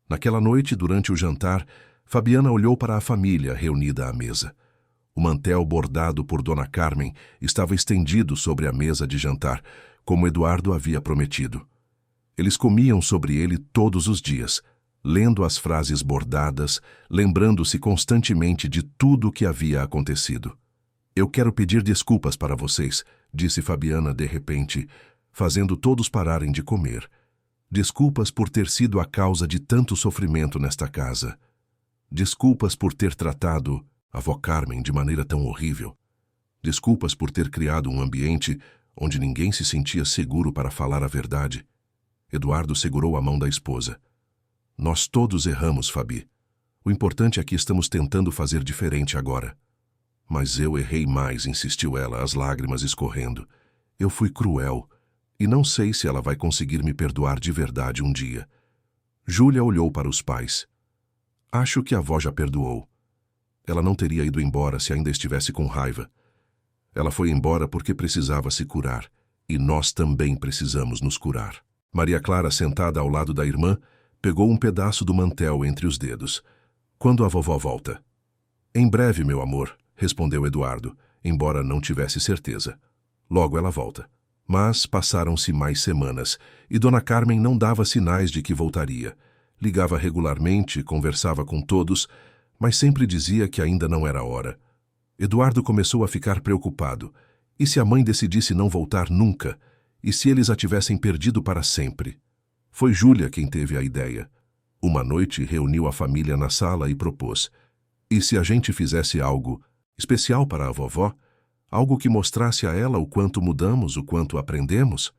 Naquela noite, durante o jantar, Fabiana olhou para a família reunida à mesa. O mantel bordado por Dona Carmen estava estendido sobre a mesa de jantar, como Eduardo havia prometido. Eles comiam sobre ele todos os dias, lendo as frases bordadas, lembrando-se constantemente de tudo o que havia acontecido. "Eu quero pedir desculpas para vocês", disse Fabiana de repente, fazendo todos pararem de comer. "Desculpas por ter sido a causa de tanto sofrimento nesta casa. Desculpas por ter tratado a avó Carmen de maneira tão horrível. Desculpas por ter criado um ambiente onde ninguém se sentia seguro para falar a verdade." Eduardo segurou a mão da esposa. "Nós todos erramos, Fabi. O importante é que estamos tentando fazer diferente agora." "Mas eu errei mais", insistiu ela, as lágrimas escorrendo. "Eu fui cruel, e não sei se ela vai conseguir me perdoar de verdade um dia." Júlia olhou para os pais. "Acho que a avó já perdoou. Ela não teria ido embora se ainda estivesse com raiva. Ela foi embora porque precisava se curar, e nós também precisamos nos curar." Maria Clara, sentada ao lado da irmã, pegou um pedaço do mantel entre os dedos. "Quando a vovó volta?" "Em breve, meu amor", respondeu Eduardo, embora não tivesse certeza. "Logo ela volta." Mas passaram-se mais semanas, e Dona Carmen não dava sinais de que voltaria. Ligava regularmente, conversava com todos, mas sempre dizia que ainda não era hora. Eduardo começou a ficar preocupado. E se a mãe decidisse não voltar nunca? E se eles a tivessem perdido para sempre? Foi Júlia quem teve a ideia. Uma noite reuniu a família na sala e propôs: "E se a gente fizesse algo especial para a vovó? Algo que mostrasse a ela o quanto mudamos, o quanto aprendemos?"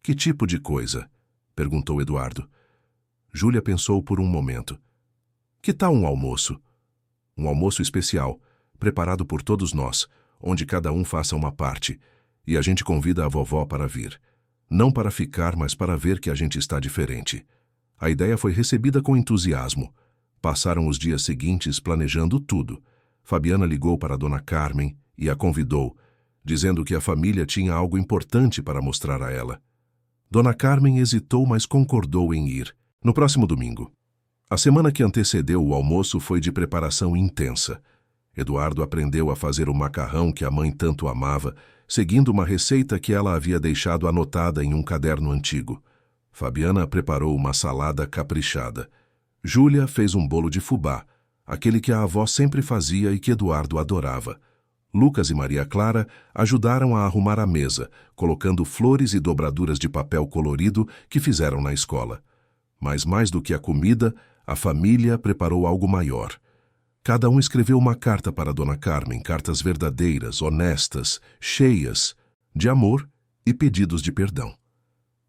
"Que tipo de coisa?" perguntou Eduardo. Júlia pensou por um momento. "Que tal um almoço? Um almoço especial, preparado por todos nós, onde cada um faça uma parte, e a gente convida a vovó para vir. Não para ficar, mas para ver que a gente está diferente." A ideia foi recebida com entusiasmo. Passaram os dias seguintes planejando tudo. Fabiana ligou para Dona Carmen e a convidou, dizendo que a família tinha algo importante para mostrar a ela. Dona Carmen hesitou, mas concordou em ir, no próximo domingo. A semana que antecedeu o almoço foi de preparação intensa. Eduardo aprendeu a fazer o macarrão que a mãe tanto amava, seguindo uma receita que ela havia deixado anotada em um caderno antigo. Fabiana preparou uma salada caprichada. Júlia fez um bolo de fubá, aquele que a avó sempre fazia e que Eduardo adorava. Lucas e Maria Clara ajudaram a arrumar a mesa, colocando flores e dobraduras de papel colorido que fizeram na escola. Mas mais do que a comida, a família preparou algo maior. Cada um escreveu uma carta para Dona Carmen, cartas verdadeiras, honestas, cheias de amor e pedidos de perdão.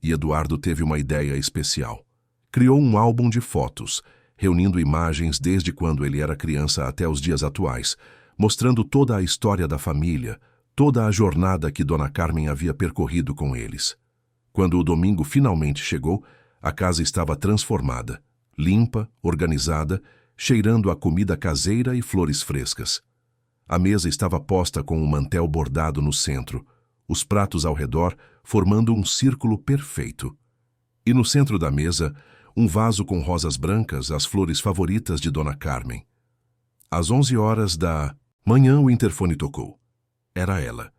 E Eduardo teve uma ideia especial. Criou um álbum de fotos, reunindo imagens desde quando ele era criança até os dias atuais, mostrando toda a história da família, toda a jornada que Dona Carmen havia percorrido com eles. Quando o domingo finalmente chegou, a casa estava transformada, limpa, organizada, cheirando a comida caseira e flores frescas. A mesa estava posta com um mantel bordado no centro, os pratos ao redor formando um círculo perfeito. E no centro da mesa, um vaso com rosas brancas, as flores favoritas de Dona Carmen. Às 11 horas da manhã, o interfone tocou. Era ela.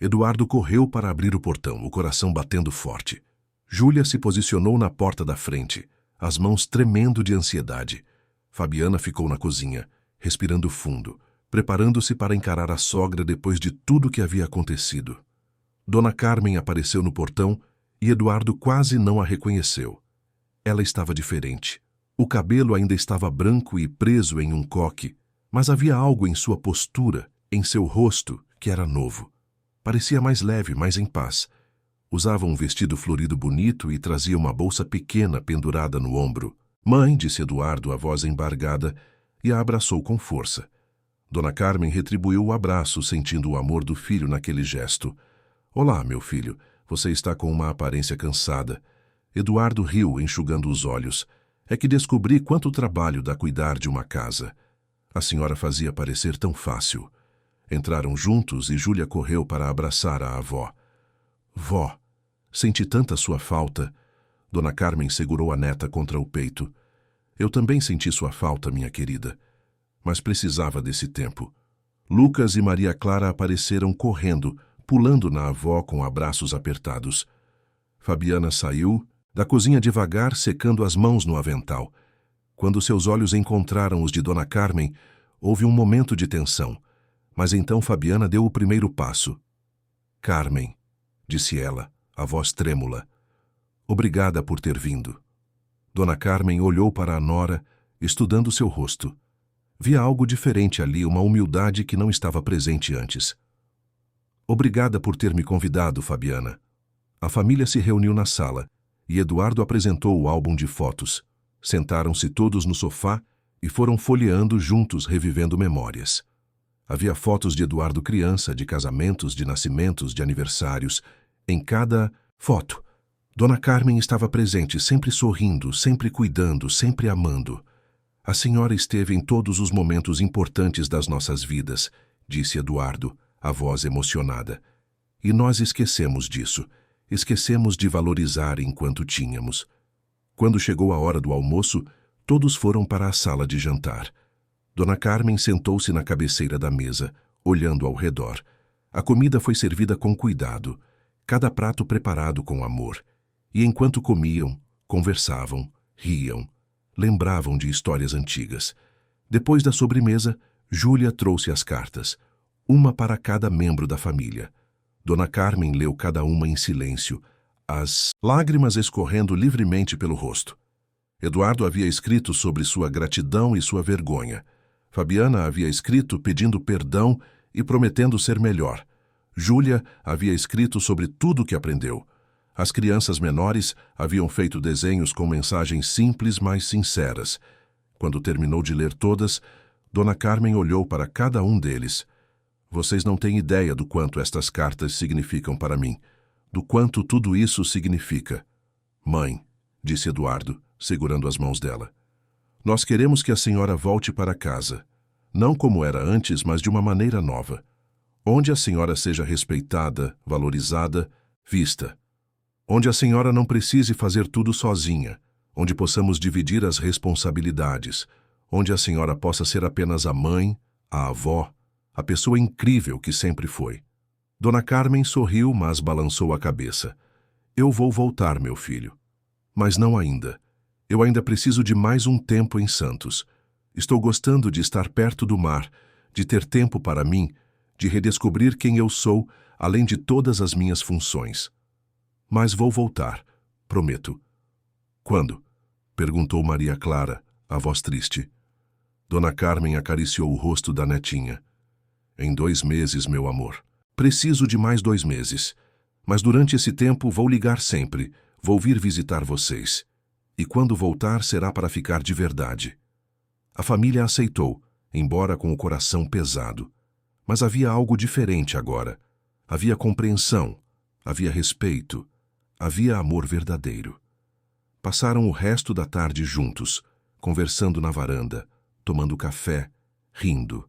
Eduardo correu para abrir o portão, o coração batendo forte. Júlia se posicionou na porta da frente, as mãos tremendo de ansiedade. Fabiana ficou na cozinha, respirando fundo, preparando-se para encarar a sogra depois de tudo que havia acontecido. Dona Carmen apareceu no portão e Eduardo quase não a reconheceu. Ela estava diferente. O cabelo ainda estava branco e preso em um coque, Mas havia algo em sua postura, em seu rosto, que era novo. Parecia mais leve, mais em paz. Usava um vestido florido bonito e trazia uma bolsa pequena pendurada no ombro. Mãe, disse Eduardo, a voz embargada, e a abraçou com força. Dona Carmen retribuiu o abraço, sentindo o amor do filho naquele gesto. Olá, meu filho, você está com uma aparência cansada. Eduardo riu, enxugando os olhos. É que descobri quanto trabalho dá cuidar de uma casa. A senhora fazia parecer tão fácil. Entraram juntos e Júlia correu para abraçar a avó. Vó, senti tanta sua falta. Dona Carmen segurou a neta contra o peito. Eu também senti sua falta, minha querida. Mas precisava desse tempo. Lucas e Maria Clara apareceram correndo, pulando na avó com abraços apertados. Fabiana saiu da cozinha devagar, secando as mãos no avental. Quando seus olhos encontraram os de Dona Carmen, houve um momento de tensão. Mas então Fabiana deu o primeiro passo. Carmen, disse ela, a voz trêmula. Obrigada por ter vindo. Dona Carmen olhou para a nora, estudando seu rosto. Via algo diferente ali, uma humildade que não estava presente antes. Obrigada por ter me convidado, Fabiana. A família se reuniu na sala e Eduardo apresentou o álbum de fotos. Sentaram-se todos no sofá e foram folheando juntos, revivendo memórias. Havia fotos de Eduardo criança, de casamentos, de nascimentos, de aniversários. Em cada foto, Dona Carmen estava presente, sempre sorrindo, sempre cuidando, sempre amando. A senhora esteve em todos os momentos importantes das nossas vidas, disse Eduardo, a voz emocionada. E nós esquecemos disso. Esquecemos de valorizar enquanto tínhamos. Quando chegou a hora do almoço, todos foram para a sala de jantar. Dona Carmen sentou-se na cabeceira da mesa, olhando ao redor. A comida foi servida com cuidado, cada prato preparado com amor. E enquanto comiam, conversavam, riam, lembravam de histórias antigas. Depois da sobremesa, Júlia trouxe as cartas, uma para cada membro da família. Dona Carmen leu cada uma em silêncio, as lágrimas escorrendo livremente pelo rosto. Eduardo havia escrito sobre sua gratidão e sua vergonha. Fabiana havia escrito pedindo perdão e prometendo ser melhor. Júlia havia escrito sobre tudo o que aprendeu. As crianças menores haviam feito desenhos com mensagens simples, mas sinceras. Quando terminou de ler todas, Dona Carmen olhou para cada um deles. Vocês não têm ideia do quanto estas cartas significam para mim, do quanto tudo isso significa. Mãe, disse Eduardo, segurando as mãos dela. Nós queremos que a senhora volte para casa, não como era antes, mas de uma maneira nova, onde a senhora seja respeitada, valorizada, vista. Onde a senhora não precise fazer tudo sozinha, onde possamos dividir as responsabilidades, onde a senhora possa ser apenas a mãe, a avó, a pessoa incrível que sempre foi. Dona Carmen sorriu, mas balançou a cabeça. Eu vou voltar, meu filho. Mas não ainda. Eu ainda preciso de mais um tempo em Santos. Estou gostando de estar perto do mar, de ter tempo para mim, de redescobrir quem eu sou, além de todas as minhas funções. Mas vou voltar, prometo. Quando? Perguntou Maria Clara, a voz triste. Dona Carmen acariciou o rosto da netinha. Em 2 meses, meu amor. Preciso de mais 2 meses. Mas durante esse tempo vou ligar sempre, vou vir visitar vocês. E quando voltar será para ficar de verdade. A família aceitou, embora com o coração pesado. Mas havia algo diferente agora. Havia compreensão, havia respeito, havia amor verdadeiro. Passaram o resto da tarde juntos, conversando na varanda, tomando café, rindo.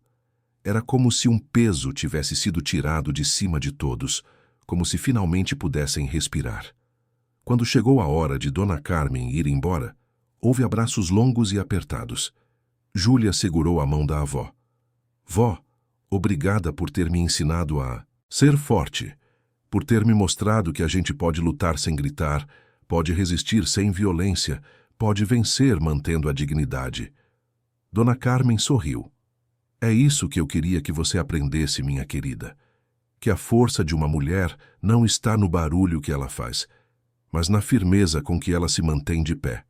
Era como se um peso tivesse sido tirado de cima de todos, como se finalmente pudessem respirar. Quando chegou a hora de Dona Carmen ir embora, houve abraços longos e apertados. Júlia segurou a mão da avó. Vó, obrigada por ter me ensinado a ser forte, por ter me mostrado que a gente pode lutar sem gritar, pode resistir sem violência, pode vencer mantendo a dignidade. Dona Carmen sorriu. É isso que eu queria que você aprendesse, minha querida. Que a força de uma mulher não está no barulho que ela faz, mas na firmeza com que ela se mantém de pé.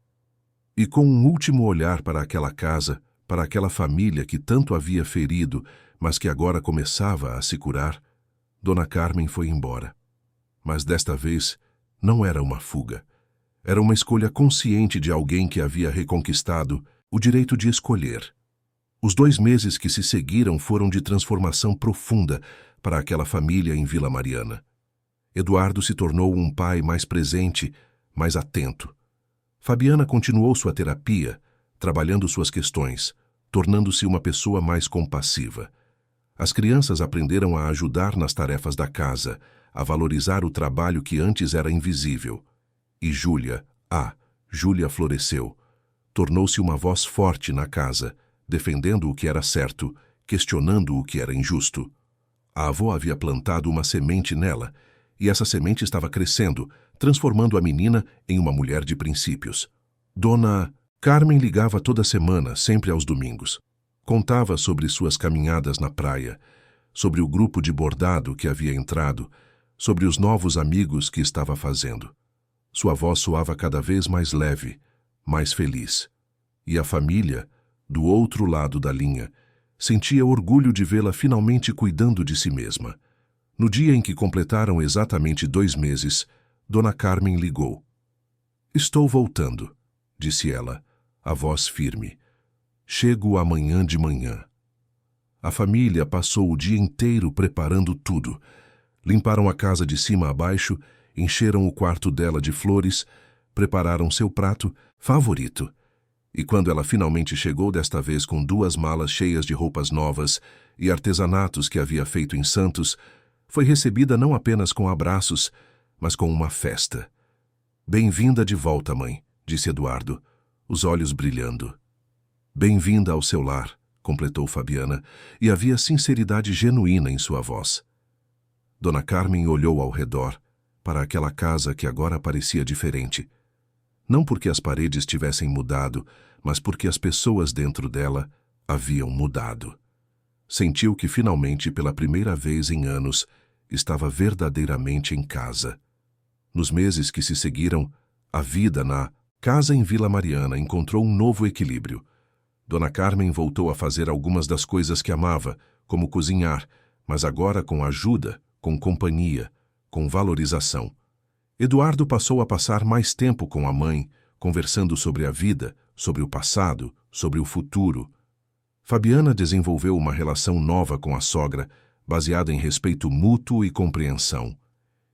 E com um último olhar para aquela casa, para aquela família que tanto havia ferido, mas que agora começava a se curar, Dona Carmen foi embora. Mas desta vez não era uma fuga. Era uma escolha consciente de alguém que havia reconquistado o direito de escolher. Os 2 meses que se seguiram foram de transformação profunda para aquela família em Vila Mariana. Eduardo se tornou um pai mais presente, mais atento. Fabiana continuou sua terapia, trabalhando suas questões, tornando-se uma pessoa mais compassiva. As crianças aprenderam a ajudar nas tarefas da casa, a valorizar o trabalho que antes era invisível. E Júlia floresceu. Tornou-se uma voz forte na casa, defendendo o que era certo, questionando o que era injusto. A avó havia plantado uma semente nela, e essa semente estava crescendo, transformando a menina em uma mulher de princípios. Dona Carmen ligava toda semana, sempre aos domingos. Contava sobre suas caminhadas na praia, sobre o grupo de bordado que havia entrado, sobre os novos amigos que estava fazendo. Sua voz soava cada vez mais leve, mais feliz. E a família, do outro lado da linha, sentia orgulho de vê-la finalmente cuidando de si mesma. No dia em que completaram exatamente 2 meses, Dona Carmen ligou. "Estou voltando", disse ela, a voz firme. "Chego amanhã de manhã." A família passou o dia inteiro preparando tudo. Limparam a casa de cima a baixo, encheram o quarto dela de flores, prepararam seu prato favorito. E quando ela finalmente chegou, desta vez com 2 malas cheias de roupas novas e artesanatos que havia feito em Santos, foi recebida não apenas com abraços, mas com uma festa. "Bem-vinda de volta, mãe", disse Eduardo, os olhos brilhando. "Bem-vinda ao seu lar", completou Fabiana, e havia sinceridade genuína em sua voz. Dona Carmen olhou ao redor, para aquela casa que agora parecia diferente. Não porque as paredes tivessem mudado, mas porque as pessoas dentro dela haviam mudado. Sentiu que finalmente, pela primeira vez em anos, estava verdadeiramente em casa. Nos meses que se seguiram, a vida na casa em Vila Mariana encontrou um novo equilíbrio. Dona Carmen voltou a fazer algumas das coisas que amava, como cozinhar, mas agora com ajuda, com companhia, com valorização. Eduardo passou a passar mais tempo com a mãe, conversando sobre a vida, sobre o passado, sobre o futuro. Fabiana desenvolveu uma relação nova com a sogra, baseada em respeito mútuo e compreensão.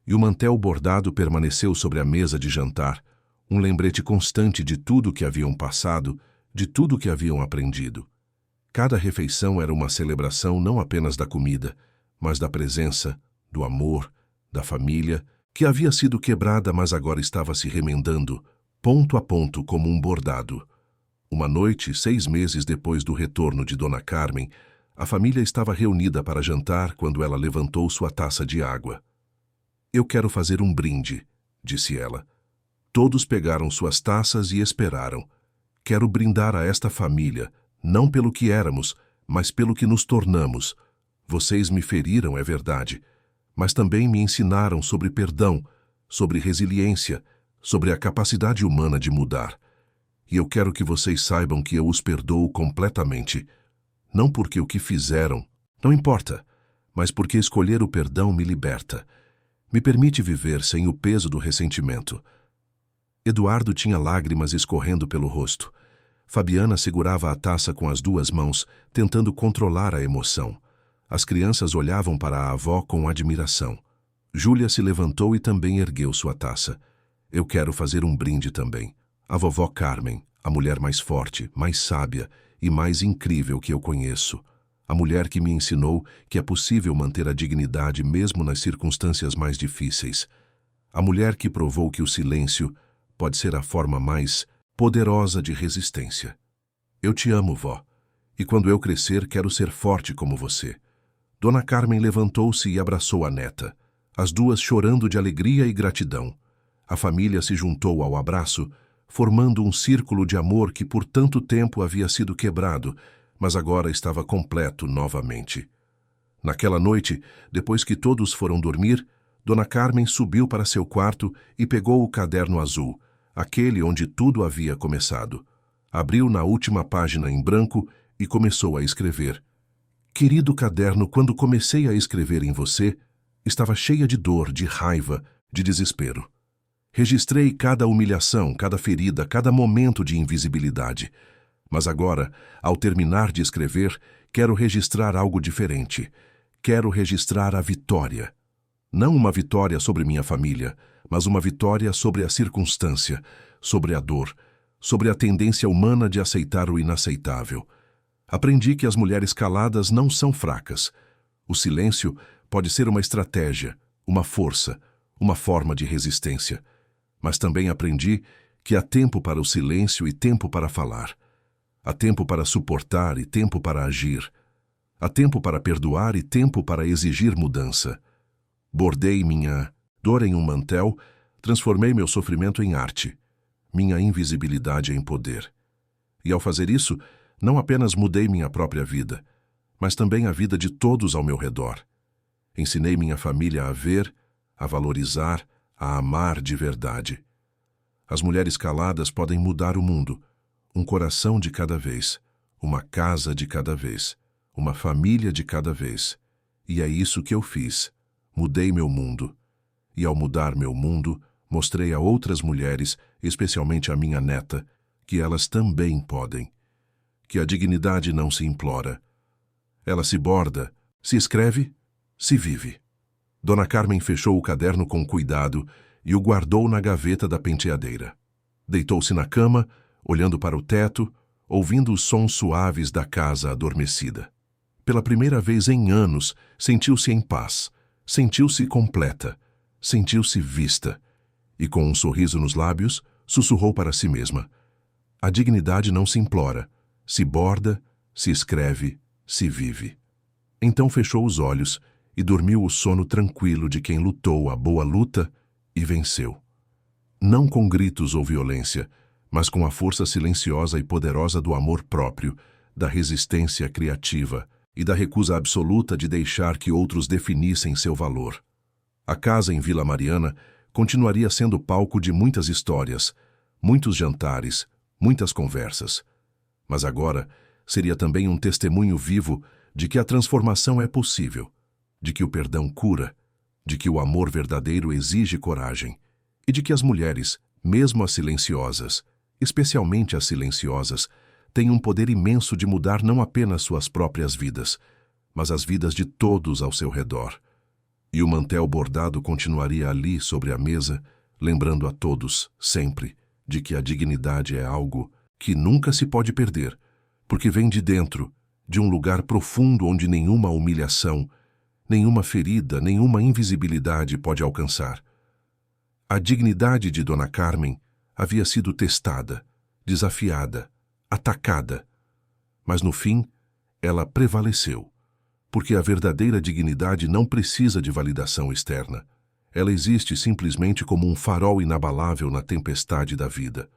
E o mantel bordado permaneceu sobre a mesa de jantar, um lembrete constante de tudo que haviam passado, de tudo que haviam aprendido. Cada refeição era uma celebração não apenas da comida, mas da presença, do amor, da família, que havia sido quebrada, mas agora estava se remendando, ponto a ponto como um bordado. Uma noite, 6 meses depois do retorno de Dona Carmen, a família estava reunida para jantar quando ela levantou sua taça de água. "Eu quero fazer um brinde", disse ela. Todos pegaram suas taças e esperaram. "Quero brindar a esta família, não pelo que éramos, mas pelo que nos tornamos. Vocês me feriram, é verdade, mas também me ensinaram sobre perdão, sobre resiliência, sobre a capacidade humana de mudar. E eu quero que vocês saibam que eu os perdoo completamente. Não porque o que fizeram, não importa, mas porque escolher o perdão me liberta. Me permite viver sem o peso do ressentimento." Eduardo tinha lágrimas escorrendo pelo rosto. Fabiana segurava a taça com as 2 mãos, tentando controlar a emoção. As crianças olhavam para a avó com admiração. Júlia se levantou e também ergueu sua taça. "Eu quero fazer um brinde também. A vovó Carmen, a mulher mais forte, mais sábia e mais incrível que eu conheço. A mulher que me ensinou que é possível manter a dignidade mesmo nas circunstâncias mais difíceis. A mulher que provou que o silêncio pode ser a forma mais poderosa de resistência. Eu te amo, vó, e quando eu crescer quero ser forte como você." Dona Carmen levantou-se e abraçou a neta, as 2 chorando de alegria e gratidão. A família se juntou ao abraço, formando um círculo de amor que por tanto tempo havia sido quebrado, mas agora estava completo novamente. Naquela noite, depois que todos foram dormir, Dona Carmen subiu para seu quarto e pegou o caderno azul, aquele onde tudo havia começado. Abriu na última página em branco e começou a escrever. Querido caderno, quando comecei a escrever em você, estava cheia de dor, de raiva, de desespero. Registrei cada humilhação, cada ferida, cada momento de invisibilidade. Mas agora, ao terminar de escrever, quero registrar algo diferente. Quero registrar a vitória. Não uma vitória sobre minha família, mas uma vitória sobre a circunstância, sobre a dor, sobre a tendência humana de aceitar o inaceitável. Aprendi que as mulheres caladas não são fracas. O silêncio pode ser uma estratégia, uma força, uma forma de resistência. Mas também aprendi que há tempo para o silêncio e tempo para falar. Há tempo para suportar e tempo para agir. Há tempo para perdoar e tempo para exigir mudança. Bordei minha dor em um mantel, transformei meu sofrimento em arte, minha invisibilidade em poder. E ao fazer isso, não apenas mudei minha própria vida, mas também a vida de todos ao meu redor. Ensinei minha família a ver, a valorizar, a amar de verdade. As mulheres caladas podem mudar o mundo, um coração de cada vez, uma casa de cada vez, uma família de cada vez. E é isso que eu fiz. Mudei meu mundo. E ao mudar meu mundo, mostrei a outras mulheres, especialmente a minha neta, que elas também podem. Que a dignidade não se implora. Ela se borda, se escreve, se vive. Dona Carmen fechou o caderno com cuidado e o guardou na gaveta da penteadeira. Deitou-se na cama, olhando para o teto, ouvindo os sons suaves da casa adormecida. Pela primeira vez em anos, sentiu-se em paz, sentiu-se completa, sentiu-se vista, e com um sorriso nos lábios, sussurrou para si mesma: a dignidade não se implora, se borda, se escreve, se vive. Então fechou os olhos e dormiu o sono tranquilo de quem lutou a boa luta e venceu. Não com gritos ou violência, mas com a força silenciosa e poderosa do amor próprio, da resistência criativa e da recusa absoluta de deixar que outros definissem seu valor. A casa em Vila Mariana continuaria sendo palco de muitas histórias, muitos jantares, muitas conversas. Mas agora seria também um testemunho vivo de que a transformação é possível, de que o perdão cura, de que o amor verdadeiro exige coragem e de que as mulheres, mesmo as silenciosas, especialmente as silenciosas, têm um poder imenso de mudar não apenas suas próprias vidas, mas as vidas de todos ao seu redor. E o mantel bordado continuaria ali sobre a mesa, lembrando a todos, sempre, de que a dignidade é algo que nunca se pode perder, porque vem de dentro, de um lugar profundo onde nenhuma humilhação, nenhuma ferida, nenhuma invisibilidade pode alcançar. A dignidade de Dona Carmen havia sido testada, desafiada, atacada, mas no fim ela prevaleceu, porque a verdadeira dignidade não precisa de validação externa. Ela existe simplesmente como um farol inabalável na tempestade da vida.